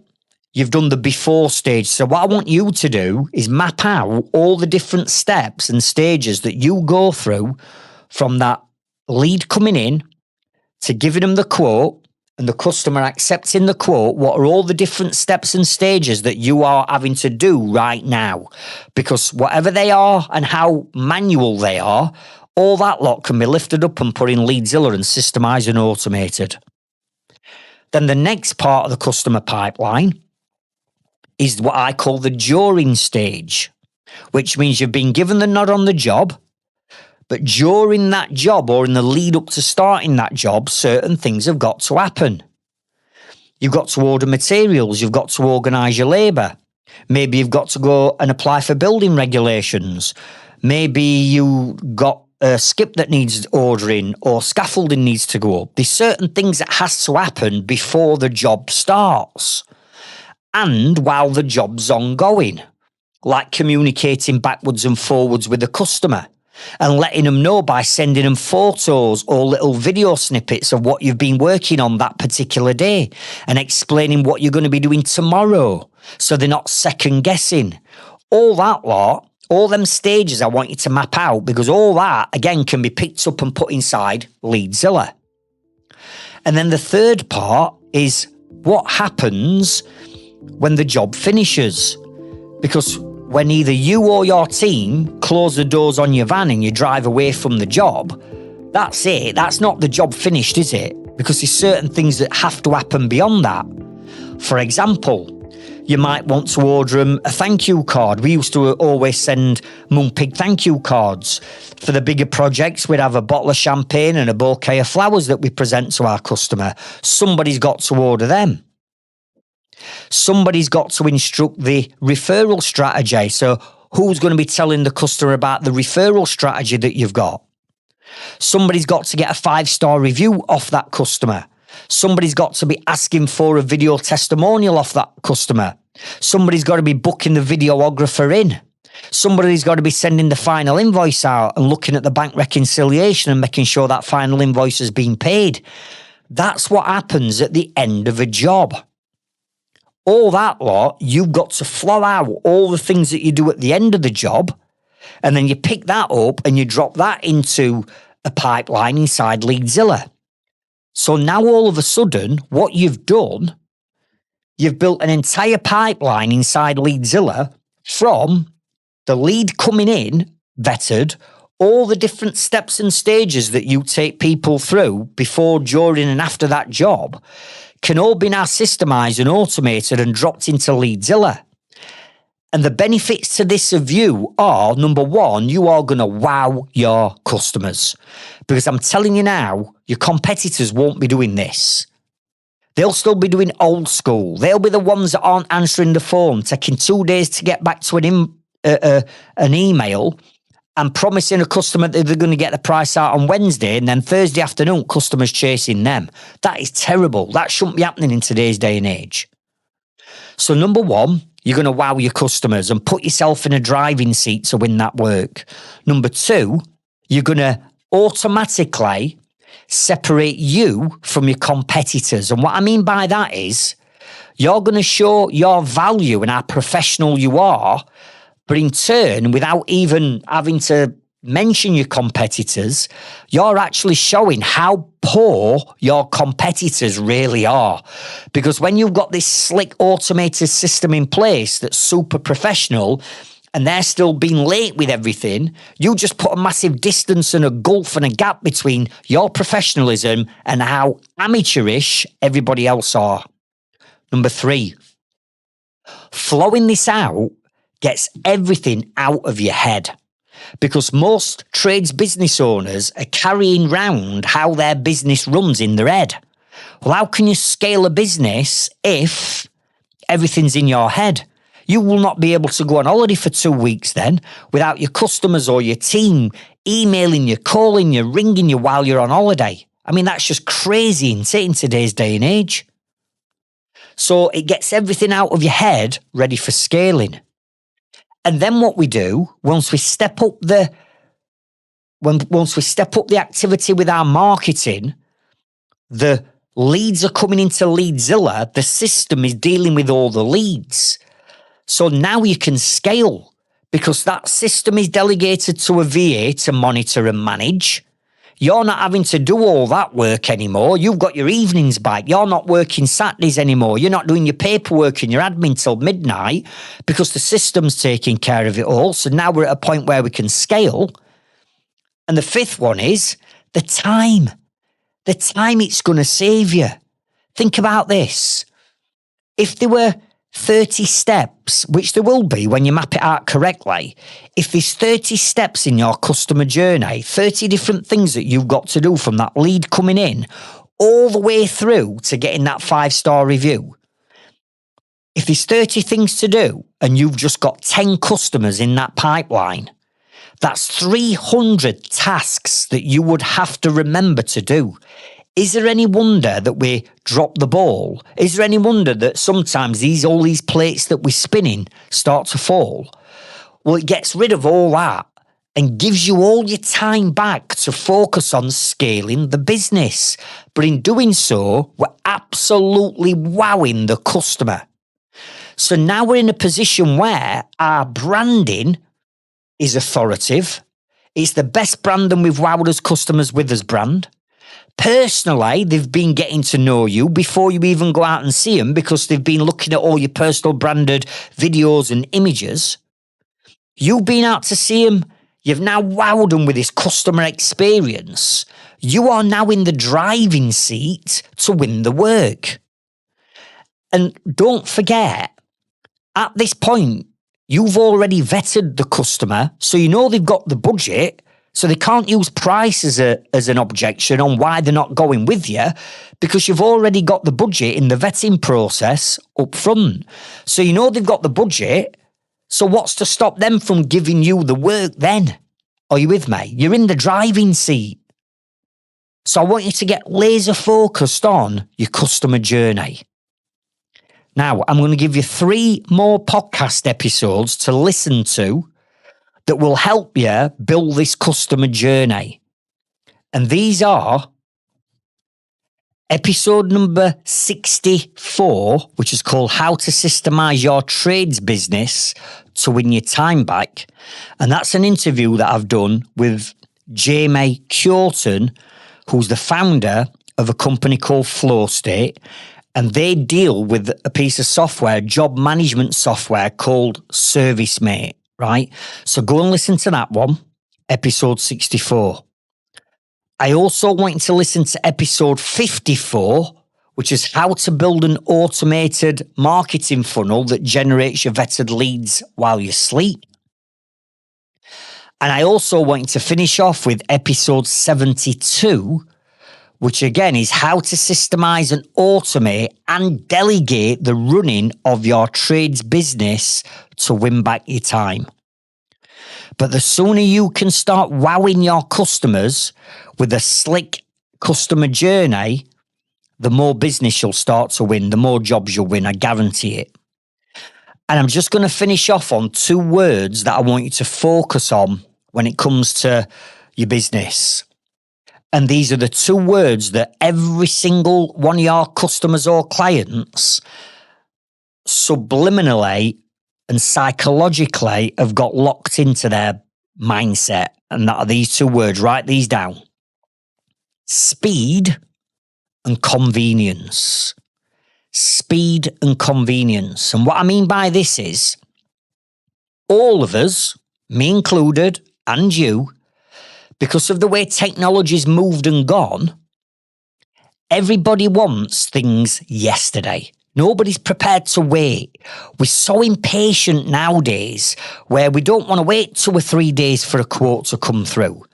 Speaker 2: you've done the before stage. So what I want you to do is map out all the different steps and stages that you go through from that lead coming in to giving them the quote and the customer accepting the quote. What are all the different steps and stages that you are having to do right now? Because whatever they are and how manual they are, all that lot can be lifted up and put in Leadzilla and systemized and automated. Then the next part of the customer pipeline is what I call the during stage, which means you've been given the nod on the job, but during that job or in the lead up to starting that job, certain things have got to happen. You've got to order materials. You've got to organise your labour. Maybe you've got to go and apply for building regulations. Maybe you got a skip that needs ordering or scaffolding needs to go up. There's certain things that has to happen before the job starts and while the job's ongoing, like communicating backwards and forwards with the customer and letting them know by sending them photos or little video snippets of what you've been working on that particular day and explaining what you're going to be doing tomorrow so they're not second guessing. All that lot, all them stages I want you to map out, because all that, again, can be picked up and put inside Leadzilla. And then the third part is what happens when the job finishes. Because when either you or your team close the doors on your van and you drive away from the job, that's it. That's not the job finished, is it? Because there's certain things that have to happen beyond that. For example, you might want to order them a thank you card. We used to always send Mumpig thank you cards. For the bigger projects, we'd have a bottle of champagne and a bouquet of flowers that we present to our customer. Somebody's got to order them. Somebody's got to instruct the referral strategy. So who's going to be telling the customer about the referral strategy that you've got? Somebody's got to get a 5-star review off that customer. Somebody's got to be asking for a video testimonial off that customer. Somebody's got to be booking the videographer in. Somebody's got to be sending the final invoice out and looking at the bank reconciliation and making sure that final invoice has been paid. That's what happens at the end of a job. All that lot, you've got to flow out all the things that you do at the end of the job, and then you pick that up and you drop that into a pipeline inside Leadzilla. So now all of a sudden, what you've done, you've built an entire pipeline inside Leadzilla from the lead coming in, vetted, all the different steps and stages that you take people through before, during, and after that job can all be now systemized and automated and dropped into Leadzilla. And the benefits to this of you are, number one, you are going to wow your customers. Because I'm telling you now, your competitors won't be doing this. They'll still be doing old school. They'll be the ones that aren't answering the phone, taking 2 days to get back to an email and promising a customer that they're going to get the price out on Wednesday, and then Thursday afternoon, customers chasing them. That is terrible. That shouldn't be happening in today's day and age. So number one, you're going to wow your customers and put yourself in a driving seat to win that work. Number two, you're going to automatically separate you from your competitors. And what I mean by that is you're going to show your value and how professional you are, but in turn, without even having to mention your competitors, you're actually showing how poor your competitors really are. Because when you've got this slick automated system in place that's super professional and they're still being late with everything, you just put a massive distance and a gulf and a gap between your professionalism and how amateurish everybody else are. Number three, flowing this out gets everything out of your head. Because most trades business owners are carrying round how their business runs in their head. Well, how can you scale a business if everything's in your head? You will not be able to go on holiday for 2 weeks then without your customers or your team emailing you, calling you, ringing you while you're on holiday. I mean, that's just crazy in today's day and age. So it gets everything out of your head ready for scaling. And then what we do, once we step up the activity with our marketing, the leads are coming into Leadzilla, the system is dealing with all the leads. So now you can scale because that system is delegated to a VA to monitor and manage. You're not having to do all that work anymore. You've got your evenings back. You're not working Saturdays anymore. You're not doing your paperwork and your admin till midnight because the system's taking care of it all. So now we're at a point where we can scale. And the fifth one is the time. The time it's going to save you. Think about this. If there were 30 steps, which there will be when you map it out correctly, if there's 30 steps in your customer journey, 30 different things that you've got to do from that lead coming in all the way through to getting that 5-star review. If there's 30 things to do and you've just got 10 customers in that pipeline, That's 300 tasks that you would have to remember to do. Is there any wonder that we drop the ball? Is there any wonder that sometimes all these plates that we're spinning start to fall? Well, it gets rid of all that and gives you all your time back to focus on scaling the business. But in doing so, we're absolutely wowing the customer. So now we're in a position where our branding is authoritative. It's the best brand, and we've wowed us customers with us brand. Personally, they've been getting to know you before you even go out and see them, because they've been looking at all your personal branded videos and images. You've been out to see them. You've now wowed them with this customer experience. You are now in the driving seat to win the work. And don't forget, at this point, you've already vetted the customer, so you know they've got the budget, so they can't use price as an objection on why they're not going with you, because you've already got the budget in the vetting process up front. So you know they've got the budget, so what's to stop them from giving you the work then? Are you with me? You're in the driving seat. So I want you to get laser focused on your customer journey. Now, I'm going to give you 3 more podcast episodes to listen to that will help you build this customer journey. And these are episode number 64, which is called How to Systemize Your Trades Business to Win Your Time Back. And that's an interview that I've done with Jamie Curtin, who's the founder of a company called Flow State. And they deal with a piece of software, job management software called ServiceMate, right? So go and listen to that one, episode 64. I also want you to listen to episode 54, which is how to build an automated marketing funnel that generates your vetted leads while you sleep. And I also want you to finish off with episode 72, which again is how to systemize and automate and delegate the running of your trades business to win back your time. But the sooner you can start wowing your customers with a slick customer journey, the more business you'll start to win, the more jobs you'll win, I guarantee it. And I'm just going to finish off on 2 words that I want you to focus on when it comes to your business. And these are the 2 words that every single one of your customers or clients subliminally and psychologically have got locked into their mindset. And that are these 2 words. Write these down. Speed and convenience. Speed and convenience. And what I mean by this is all of us, me included, and you, because of the way technology's moved and gone, everybody wants things yesterday. Nobody's prepared to wait. We're so impatient nowadays where we don't want to wait 2 or 3 days for a quote to come through.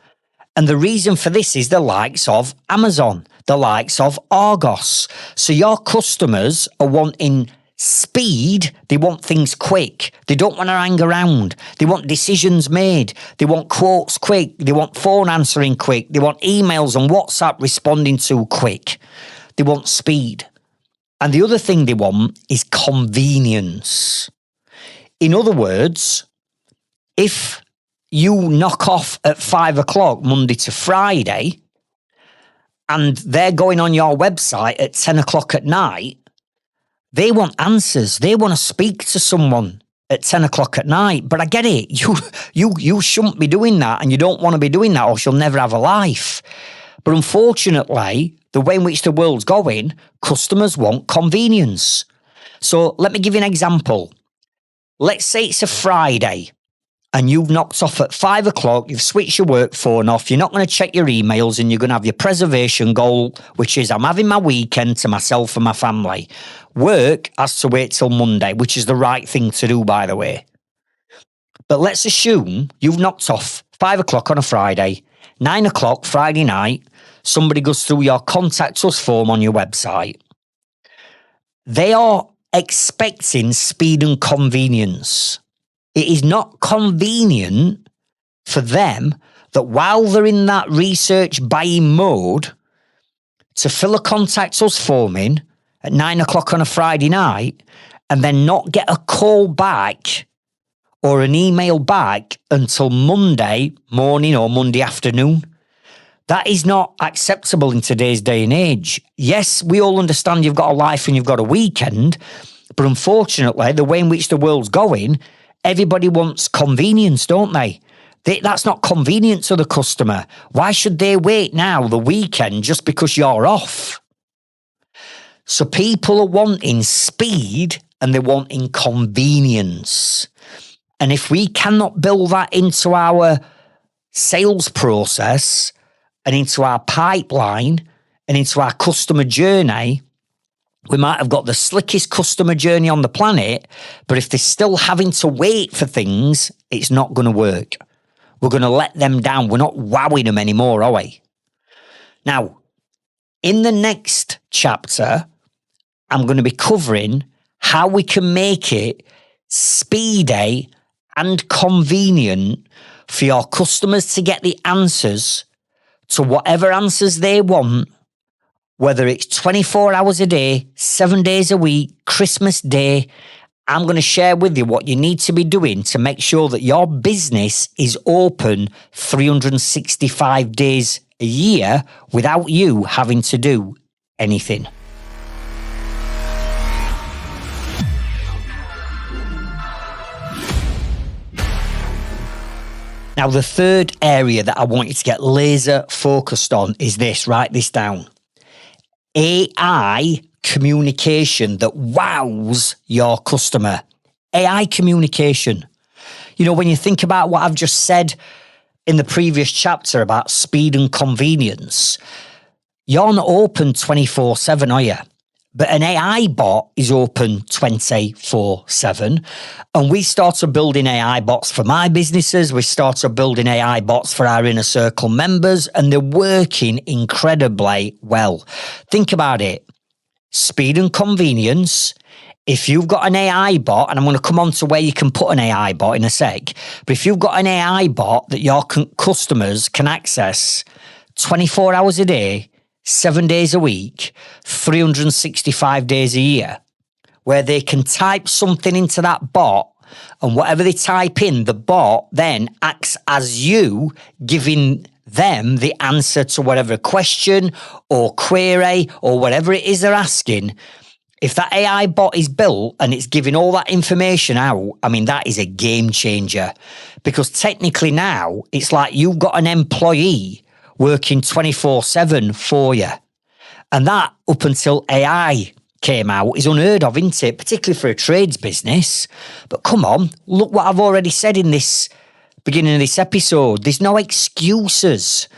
Speaker 2: And the reason for this is the likes of Amazon, the likes of Argos. So your customers are wanting speed. They want things quick. They don't want to hang around. They want decisions made. They want quotes quick. They want phone answering quick. They want emails and WhatsApp responding to quick. They want speed. And the other thing they want is convenience. In other words, if you knock off at 5 o'clock Monday to Friday and they're going on your website at 10 o'clock at night, they want answers. They want to speak to someone at 10 o'clock at night. But I get it. You shouldn't be doing that, and you don't want to be doing that, or you'll never have a life. But unfortunately, the way in which the world's going, customers want convenience. So let me give you an example. Let's say it's a Friday and you've knocked off at 5 o'clock, you've switched your work phone off, you're not going to check your emails, and you're going to have your preservation goal, which is I'm having my weekend to myself and my family. Work has to wait till Monday, which is the right thing to do, by the way. But let's assume you've knocked off 5 o'clock on a Friday, 9 o'clock Friday night, somebody goes through your contact us form on your website. They are expecting speed and convenience. It is not convenient for them that while they're in that research buying mode, to fill a contact us form in at 9 o'clock on a Friday night and then not get a call back or an email back until Monday morning or Monday afternoon. That is not acceptable in today's day and age. Yes, we all understand you've got a life and you've got a weekend, but unfortunately, the way in which the world's going, everybody wants convenience, don't they? That's not convenient to the customer. Why should they wait now, the weekend, just because you're off? So people are wanting speed and they're wanting convenience. And if we cannot build that into our sales process and into our pipeline and into our customer journey, we might have got the slickest customer journey on the planet, but if they're still having to wait for things, it's not going to work. We're going to let them down. We're not wowing them anymore, are we? Now, in the next chapter, I'm going to be covering how we can make it speedy and convenient for your customers to get the answers to whatever answers they want, whether it's 24 hours a day, 7 days a week, Christmas Day. I'm going to share with you what you need to be doing to make sure that your business is open 365 days a year without you having to do anything. Now, the third area that I want you to get laser focused on is this. Write this down. AI communication that wows your customer. AI communication. You know, when you think about what I've just said in the previous chapter about speed and convenience, you're not open 24/7, are you? But an AI bot is open 24/7. And we started building AI bots for my businesses. We started building AI bots for our inner circle members, and they're working incredibly well. Think about it. Speed and convenience. If you've got an AI bot, and I'm going to come on to where you can put an AI bot in a sec, but if you've got an AI bot that your customers can access 24 hours a day, 7 days a week, 365 days a year, where they can type something into that bot, and whatever they type in, the bot then acts as you, giving them the answer to whatever question or query or whatever it is they're asking. If that AI bot is built and it's giving all that information out, I mean, that is a game changer, because technically now it's like you've got an employee working 24/7 for you. And that, up until AI came out, is unheard of, isn't it? Particularly for a trades business. But come on, look what I've already said in this beginning of this episode. There's no excuses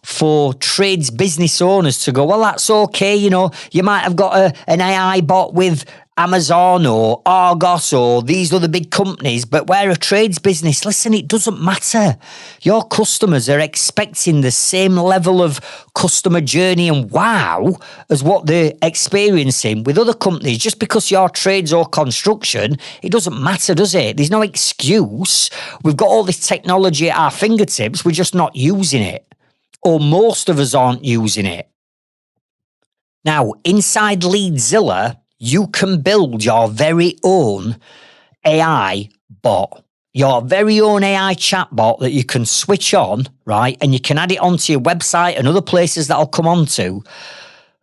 Speaker 2: for trades business owners to go, well, that's okay. You know, you might have got an AI bot with Amazon or Argos or these other big companies, but we're a trades business. Listen, it doesn't matter. Your customers are expecting the same level of customer journey and wow as what they're experiencing with other companies. Just because you're trades or construction, it doesn't matter, does it? There's no excuse. We've got all this technology at our fingertips. We're just not using it. Or most of us aren't using it. Now, inside Leadzilla, you can build your very own AI bot, your very own AI chatbot that you can switch on, right? And you can add it onto your website and other places that I'll come on to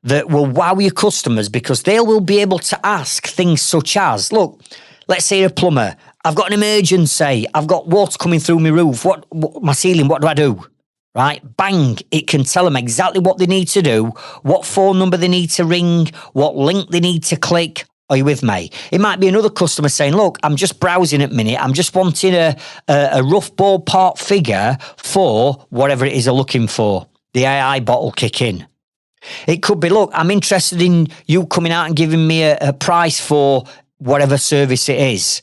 Speaker 2: that will wow your customers, because they will be able to ask things such as, look, let's say you're a plumber. I've got an emergency. I've got water coming through my roof. What my ceiling, what do I do? Right? Bang. It can tell them exactly what they need to do, what phone number they need to ring, what link they need to click. Are you with me? It might be another customer saying, look, I'm just browsing at the minute. I'm just wanting a rough ballpark figure for whatever it is they're looking for. The AI bot will kick in. It could be, look, I'm interested in you coming out and giving me a price for whatever service it is.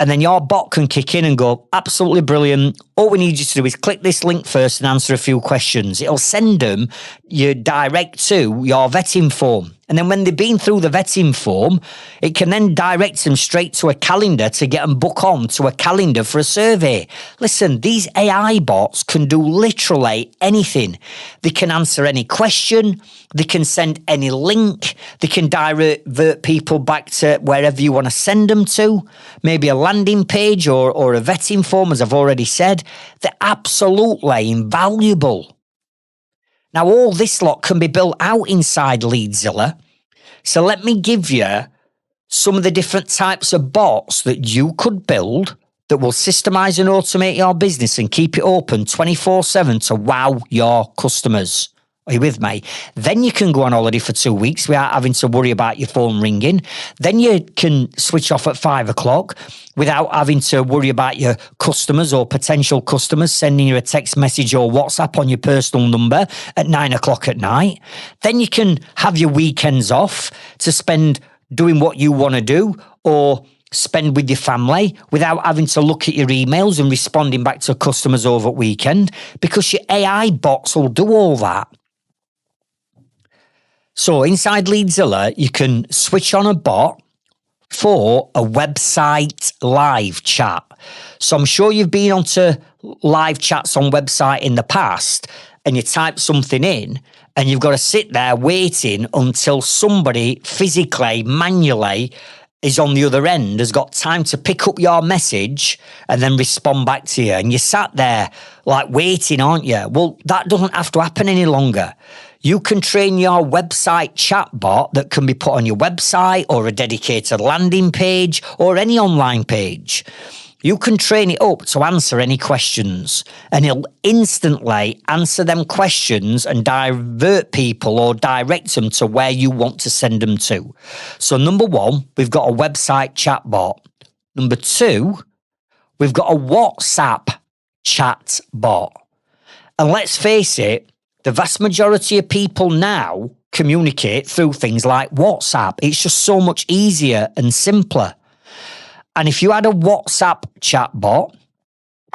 Speaker 2: And then your bot can kick in and go, absolutely brilliant. All we need you to do is click this link first and answer a few questions. It'll send them you direct to your vetting form. And then when they've been through the vetting form, it can then direct them straight to a calendar to get them book on to a calendar for a survey. Listen, these AI bots can do literally anything. They can answer any question. They can send any link. They can divert people back to wherever you want to send them to. Maybe a landing page or a vetting form, as I've already said. They're absolutely invaluable. Now, all this lot can be built out inside Leadzilla. So let me give you some of the different types of bots that you could build that will systemize and automate your business and keep it open 24/7 to wow your customers. Are you with me? Then you can go on holiday for 2 weeks without having to worry about your phone ringing. Then you can switch off at 5 o'clock without having to worry about your customers or potential customers sending you a text message or WhatsApp on your personal number at 9 o'clock at night. Then you can have your weekends off to spend doing what you want to do or spend with your family without having to look at your emails and responding back to customers over weekend, because your AI bots will do all that. So inside Leadzilla, you can switch on a bot for a website live chat. So I'm sure you've been onto live chats on website in the past and you type something in and you've got to sit there waiting until somebody physically, manually is on the other end, has got time to pick up your message and then respond back to you. And you sat there like waiting, aren't you? Well, that doesn't have to happen any longer. You can train your website chatbot that can be put on your website or a dedicated landing page or any online page. You can train it up to answer any questions and it'll instantly answer them questions and divert people or direct them to where you want to send them to. So number one, we've got a website chatbot. Number two, we've got a WhatsApp chat bot. And let's face it, the vast majority of people now communicate through things like WhatsApp. It's just so much easier and simpler. And if you had a WhatsApp chatbot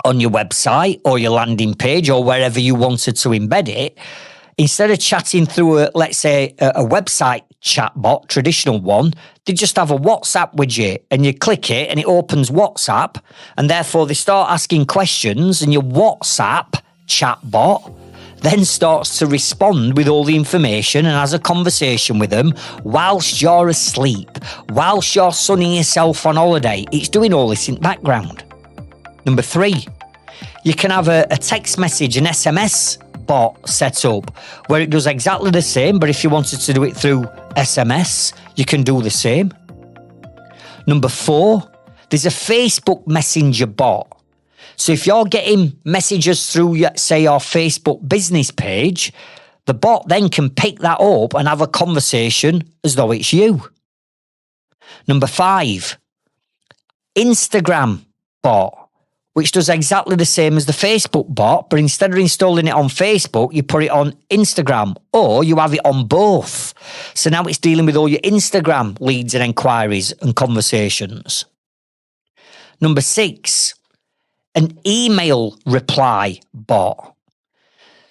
Speaker 2: on your website or your landing page or wherever you wanted to embed it, instead of chatting through, let's say, a website chatbot, traditional one, they just have a WhatsApp widget and you click it and it opens WhatsApp and therefore they start asking questions and your WhatsApp chatbot then starts to respond with all the information and has a conversation with them whilst you're asleep, whilst you're sunning yourself on holiday. It's doing all this in the background. Number three, you can have a text message, an SMS bot set up where it does exactly the same, but if you wanted to do it through SMS, you can do the same. Number four, there's a Facebook Messenger bot. So if you're getting messages through, say, your Facebook business page, the bot then can pick that up and have a conversation as though it's you. Number five, Instagram bot, which does exactly the same as the Facebook bot, but instead of installing it on Facebook, you put it on Instagram or you have it on both. So now it's dealing with all your Instagram leads and enquiries and conversations. Number six, an email reply bot.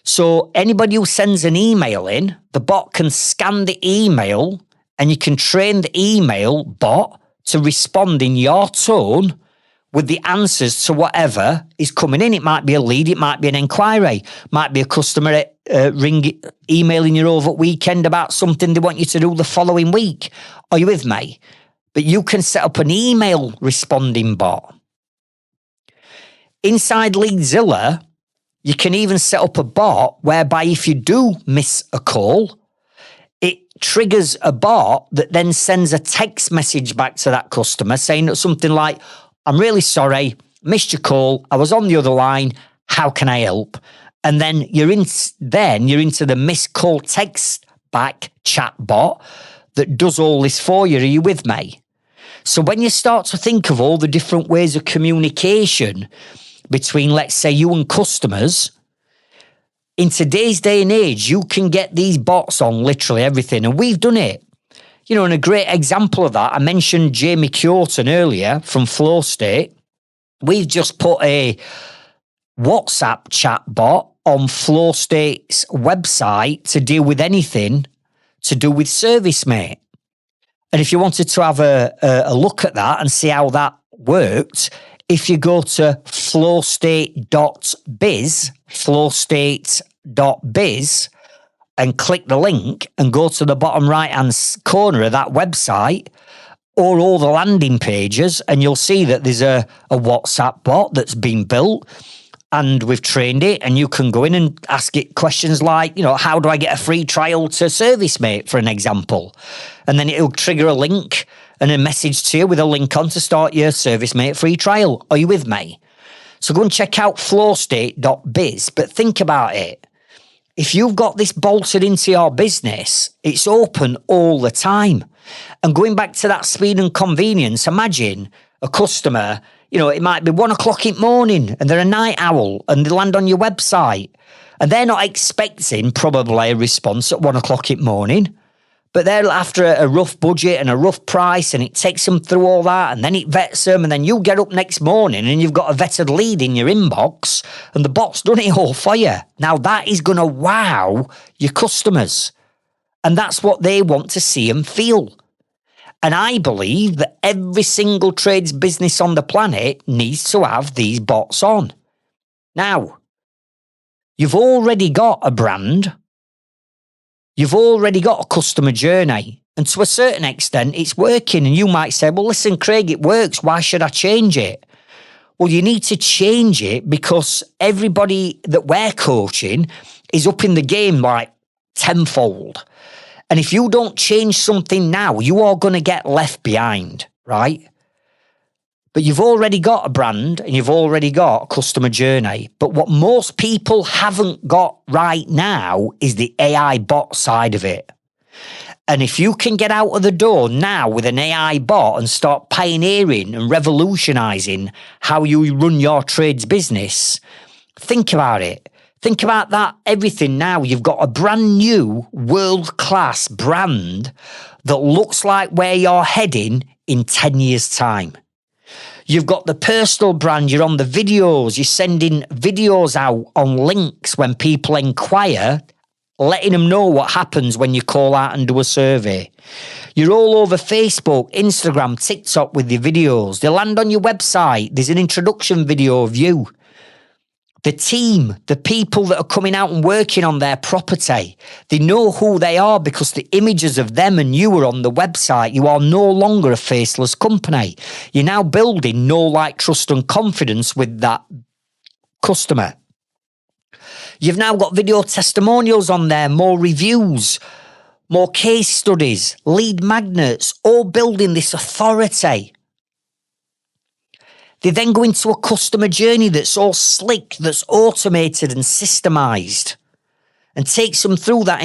Speaker 2: So anybody who sends an email in, the bot can scan the email and you can train the email bot to respond in your tone with the answers to whatever is coming in. It might be a lead, it might be an inquiry, might be a customer emailing you over weekend about something they want you to do the following week. Are you with me? But you can set up an email responding bot. Inside Leadzilla, you can even set up a bot whereby if you do miss a call, it triggers a bot that then sends a text message back to that customer saying something like, "I'm really sorry, missed your call, I was on the other line, how can I help?" And then you're into the missed call text back chat bot that does all this for you. Are you with me? So when you start to think of all the different ways of communication between, let's say, you and customers, in today's day and age, you can get these bots on literally everything. And we've done it. You know, and a great example of that, I mentioned Jamie Curtin earlier from Flow State. We've just put a WhatsApp chat bot on Flow State's website to deal with anything to do with Service Mate. And if you wanted to have a look at that and see how that worked, if you go to flowstate.biz, and click the link and go to the bottom right-hand corner of that website or all the landing pages, and you'll see that there's a WhatsApp bot that's been built, and we've trained it, and you can go in and ask it questions like, how do I get a free trial to Service Mate, for an example? And then it'll trigger a link and a message to you with a link on to start your Service Mate free trial. Are you with me? So go and check out flowstate.biz, but think about it. If you've got this bolted into your business, it's open all the time. And going back to that speed and convenience, imagine a customer, it might be 1 o'clock in the morning and they're a night owl and they land on your website and they're not expecting probably a response at 1 o'clock in the morning, but they're after a rough budget and a rough price, and it takes them through all that, and then it vets them, and then you get up next morning and you've got a vetted lead in your inbox and the bot's done it all for you. Now that is going to wow your customers, and that's what they want to see and feel. And I believe that every single trades business on the planet needs to have these bots on. Now, you've already got a brand. You've already got a customer journey. And to a certain extent, it's working. And you might say, well, listen, Craig, it works. Why should I change it? Well, you need to change it because everybody that we're coaching is up in the game like tenfold. And if you don't change something now, you are going to get left behind, right? But you've already got a brand and you've already got a customer journey. But what most people haven't got right now is the AI bot side of it. And if you can get out of the door now with an AI bot and start pioneering and revolutionizing how you run your trades business, think about it. Think about that, everything now. You've got a brand new world-class brand that looks like where you're heading in 10 years' time. You've got the personal brand, you're on the videos, you're sending videos out on links when people inquire, letting them know what happens when you call out and do a survey. You're all over Facebook, Instagram, TikTok with your videos. They land on your website, there's an introduction video of you. The team, the people that are coming out and working on their property, they know who they are because the images of them and you are on the website. You are no longer a faceless company. You're now building know, like, trust and confidence with that customer. You've now got video testimonials on there, more reviews, more case studies, lead magnets, all building this authority. They then go into a customer journey that's all slick, that's automated and systemized, and takes them through that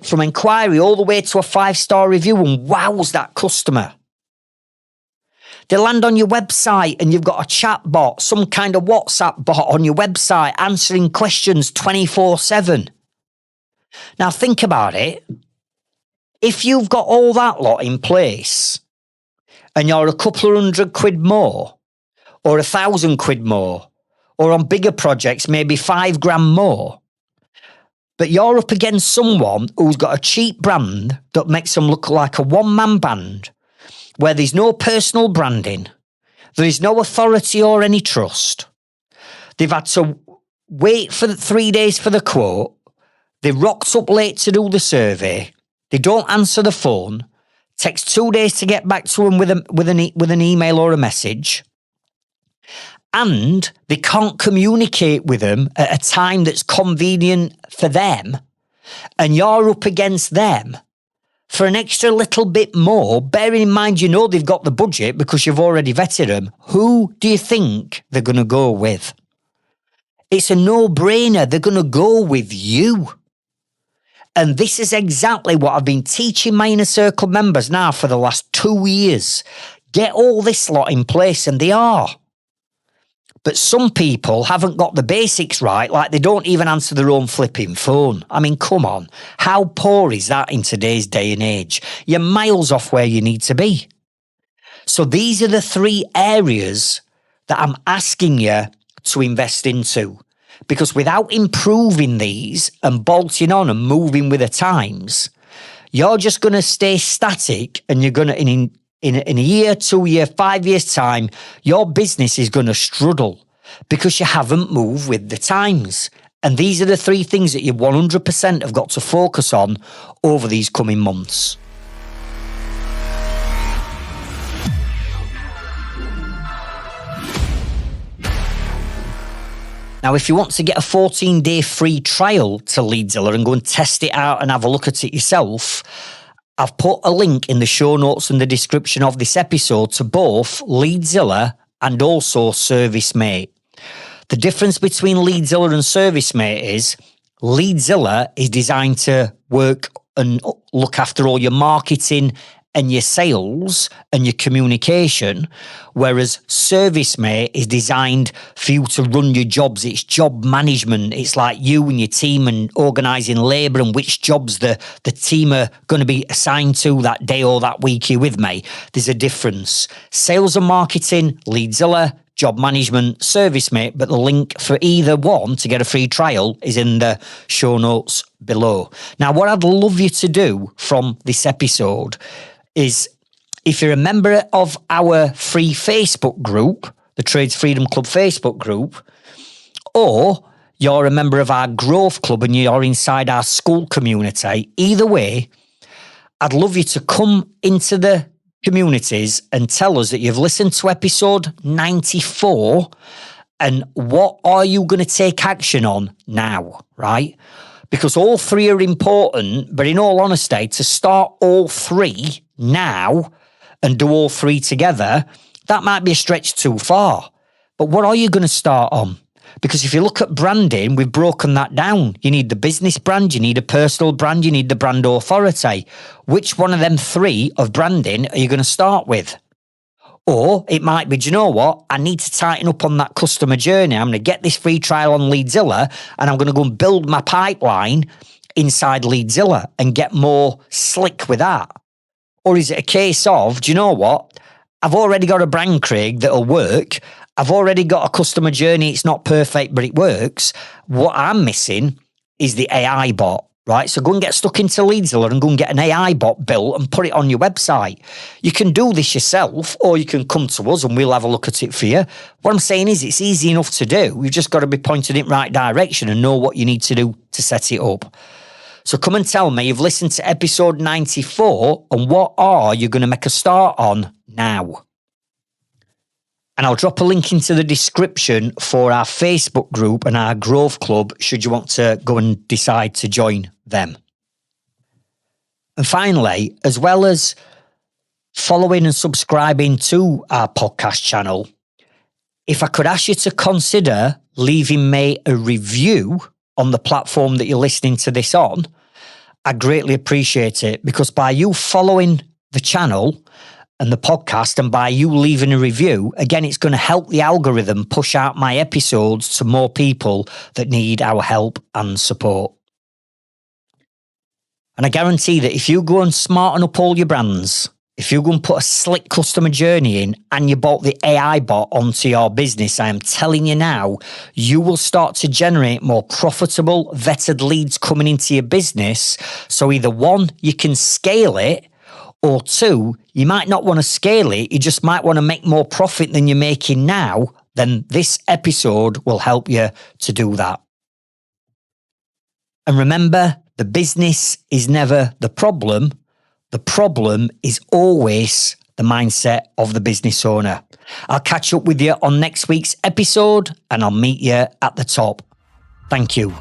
Speaker 2: from inquiry all the way to a 5-star review and wows that customer. They land on your website and you've got a chat bot, some kind of WhatsApp bot on your website answering questions 24/7. Now think about it. If you've got all that lot in place and you're a couple of £100 more, or £1,000 more, or on bigger projects, maybe £5,000 more. But you're up against someone who's got a cheap brand that makes them look like a one-man band, where there's no personal branding, there is no authority or any trust. They've had to wait for 3 days for the quote. They rocked up late to do the survey. They don't answer the phone. Takes 2 days to get back to them with an email or a message. And they can't communicate with them at a time that's convenient for them, and you're up against them for an extra little bit more, bearing in mind they've got the budget because you've already vetted them. Who do you think they're going to go with? It's a no-brainer. They're going to go with you. And this is exactly what I've been teaching my Inner Circle members now for the last 2 years. Get all this lot in place, and they are. But some people haven't got the basics right, like they don't even answer their own flipping phone. I mean, come on. How poor is that in today's day and age? You're miles off where you need to be. So these are the 3 areas that I'm asking you to invest into. Because without improving these and bolting on and moving with the times, you're just going to stay static, and you're going to, in a year, 2 year, 5 years time, your business is going to struggle because you haven't moved with the times. And these are the 3 things that you 100% have got to focus on over these coming months. Now, if you want to get a 14-day free trial to Leadzilla and go and test it out and have a look at it yourself, I've put a link in the show notes and the description of this episode to both Leadzilla and also ServiceMate. The difference between Leadzilla and ServiceMate is Leadzilla is designed to work and look after all your marketing and your sales and your communication, whereas ServiceMate is designed for you to run your jobs. It's job management. It's like you and your team and organising labour and which jobs the team are going to be assigned to that day or that week. You're with me? There's a difference. Sales and marketing, Leadzilla. Job management, ServiceMate, but the link for either one to get a free trial is in the show notes below. Now, what I'd love you to do from this episode is, if you're a member of our free Facebook group, the Trades Freedom Club Facebook group, or you're a member of our Growth Club and you're inside our school community, either way, I'd love you to come into the communities and tell us that you've listened to episode 94 and what are you going to take action on now, right? Because all 3 are important, but in all honesty, to start all 3 now and do all 3 together, that might be a stretch too far. But what are you going to start on? Because if you look at branding, we've broken that down. You need the business brand, you need a personal brand, you need the brand authority. Which one of them 3 of branding are you going to start with? Or it might be, do you know what? I need to tighten up on that customer journey. I'm going to get this free trial on Leadzilla and I'm going to go and build my pipeline inside Leadzilla and get more slick with that. Or is it a case of, do you know what? I've already got a brand, Craig, that'll work. I've already got a customer journey. It's not perfect, but it works. What I'm missing is the AI bot, right? So go and get stuck into Leadzilla and go and get an AI bot built and put it on your website. You can do this yourself, or you can come to us and we'll have a look at it for you. What I'm saying is it's easy enough to do. You've just got to be pointed in the right direction and know what you need to do to set it up. So come and tell me you've listened to episode 94 and what are you going to make a start on now? And I'll drop a link into the description for our Facebook group and our Growth Club should you want to go and decide to join them. And finally, as well as following and subscribing to our podcast channel, if I could ask you to consider leaving me a review on the platform that you're listening to this on, I greatly appreciate it, because by you following the channel and the podcast and by you leaving a review, again, it's going to help the algorithm push out my episodes to more people that need our help and support. And I guarantee that if you go and smarten up all your brands, if you go and put a slick customer journey in and you bought the AI bot onto your business, I am telling you now, you will start to generate more profitable, vetted leads coming into your business. So either 1, you can scale it, or 2, you might not want to scale it. You just might want to make more profit than you're making now. Then this episode will help you to do that. And remember, the business is never the problem. The problem is always the mindset of the business owner. I'll catch up with you on next week's episode and I'll meet you at the top. Thank you.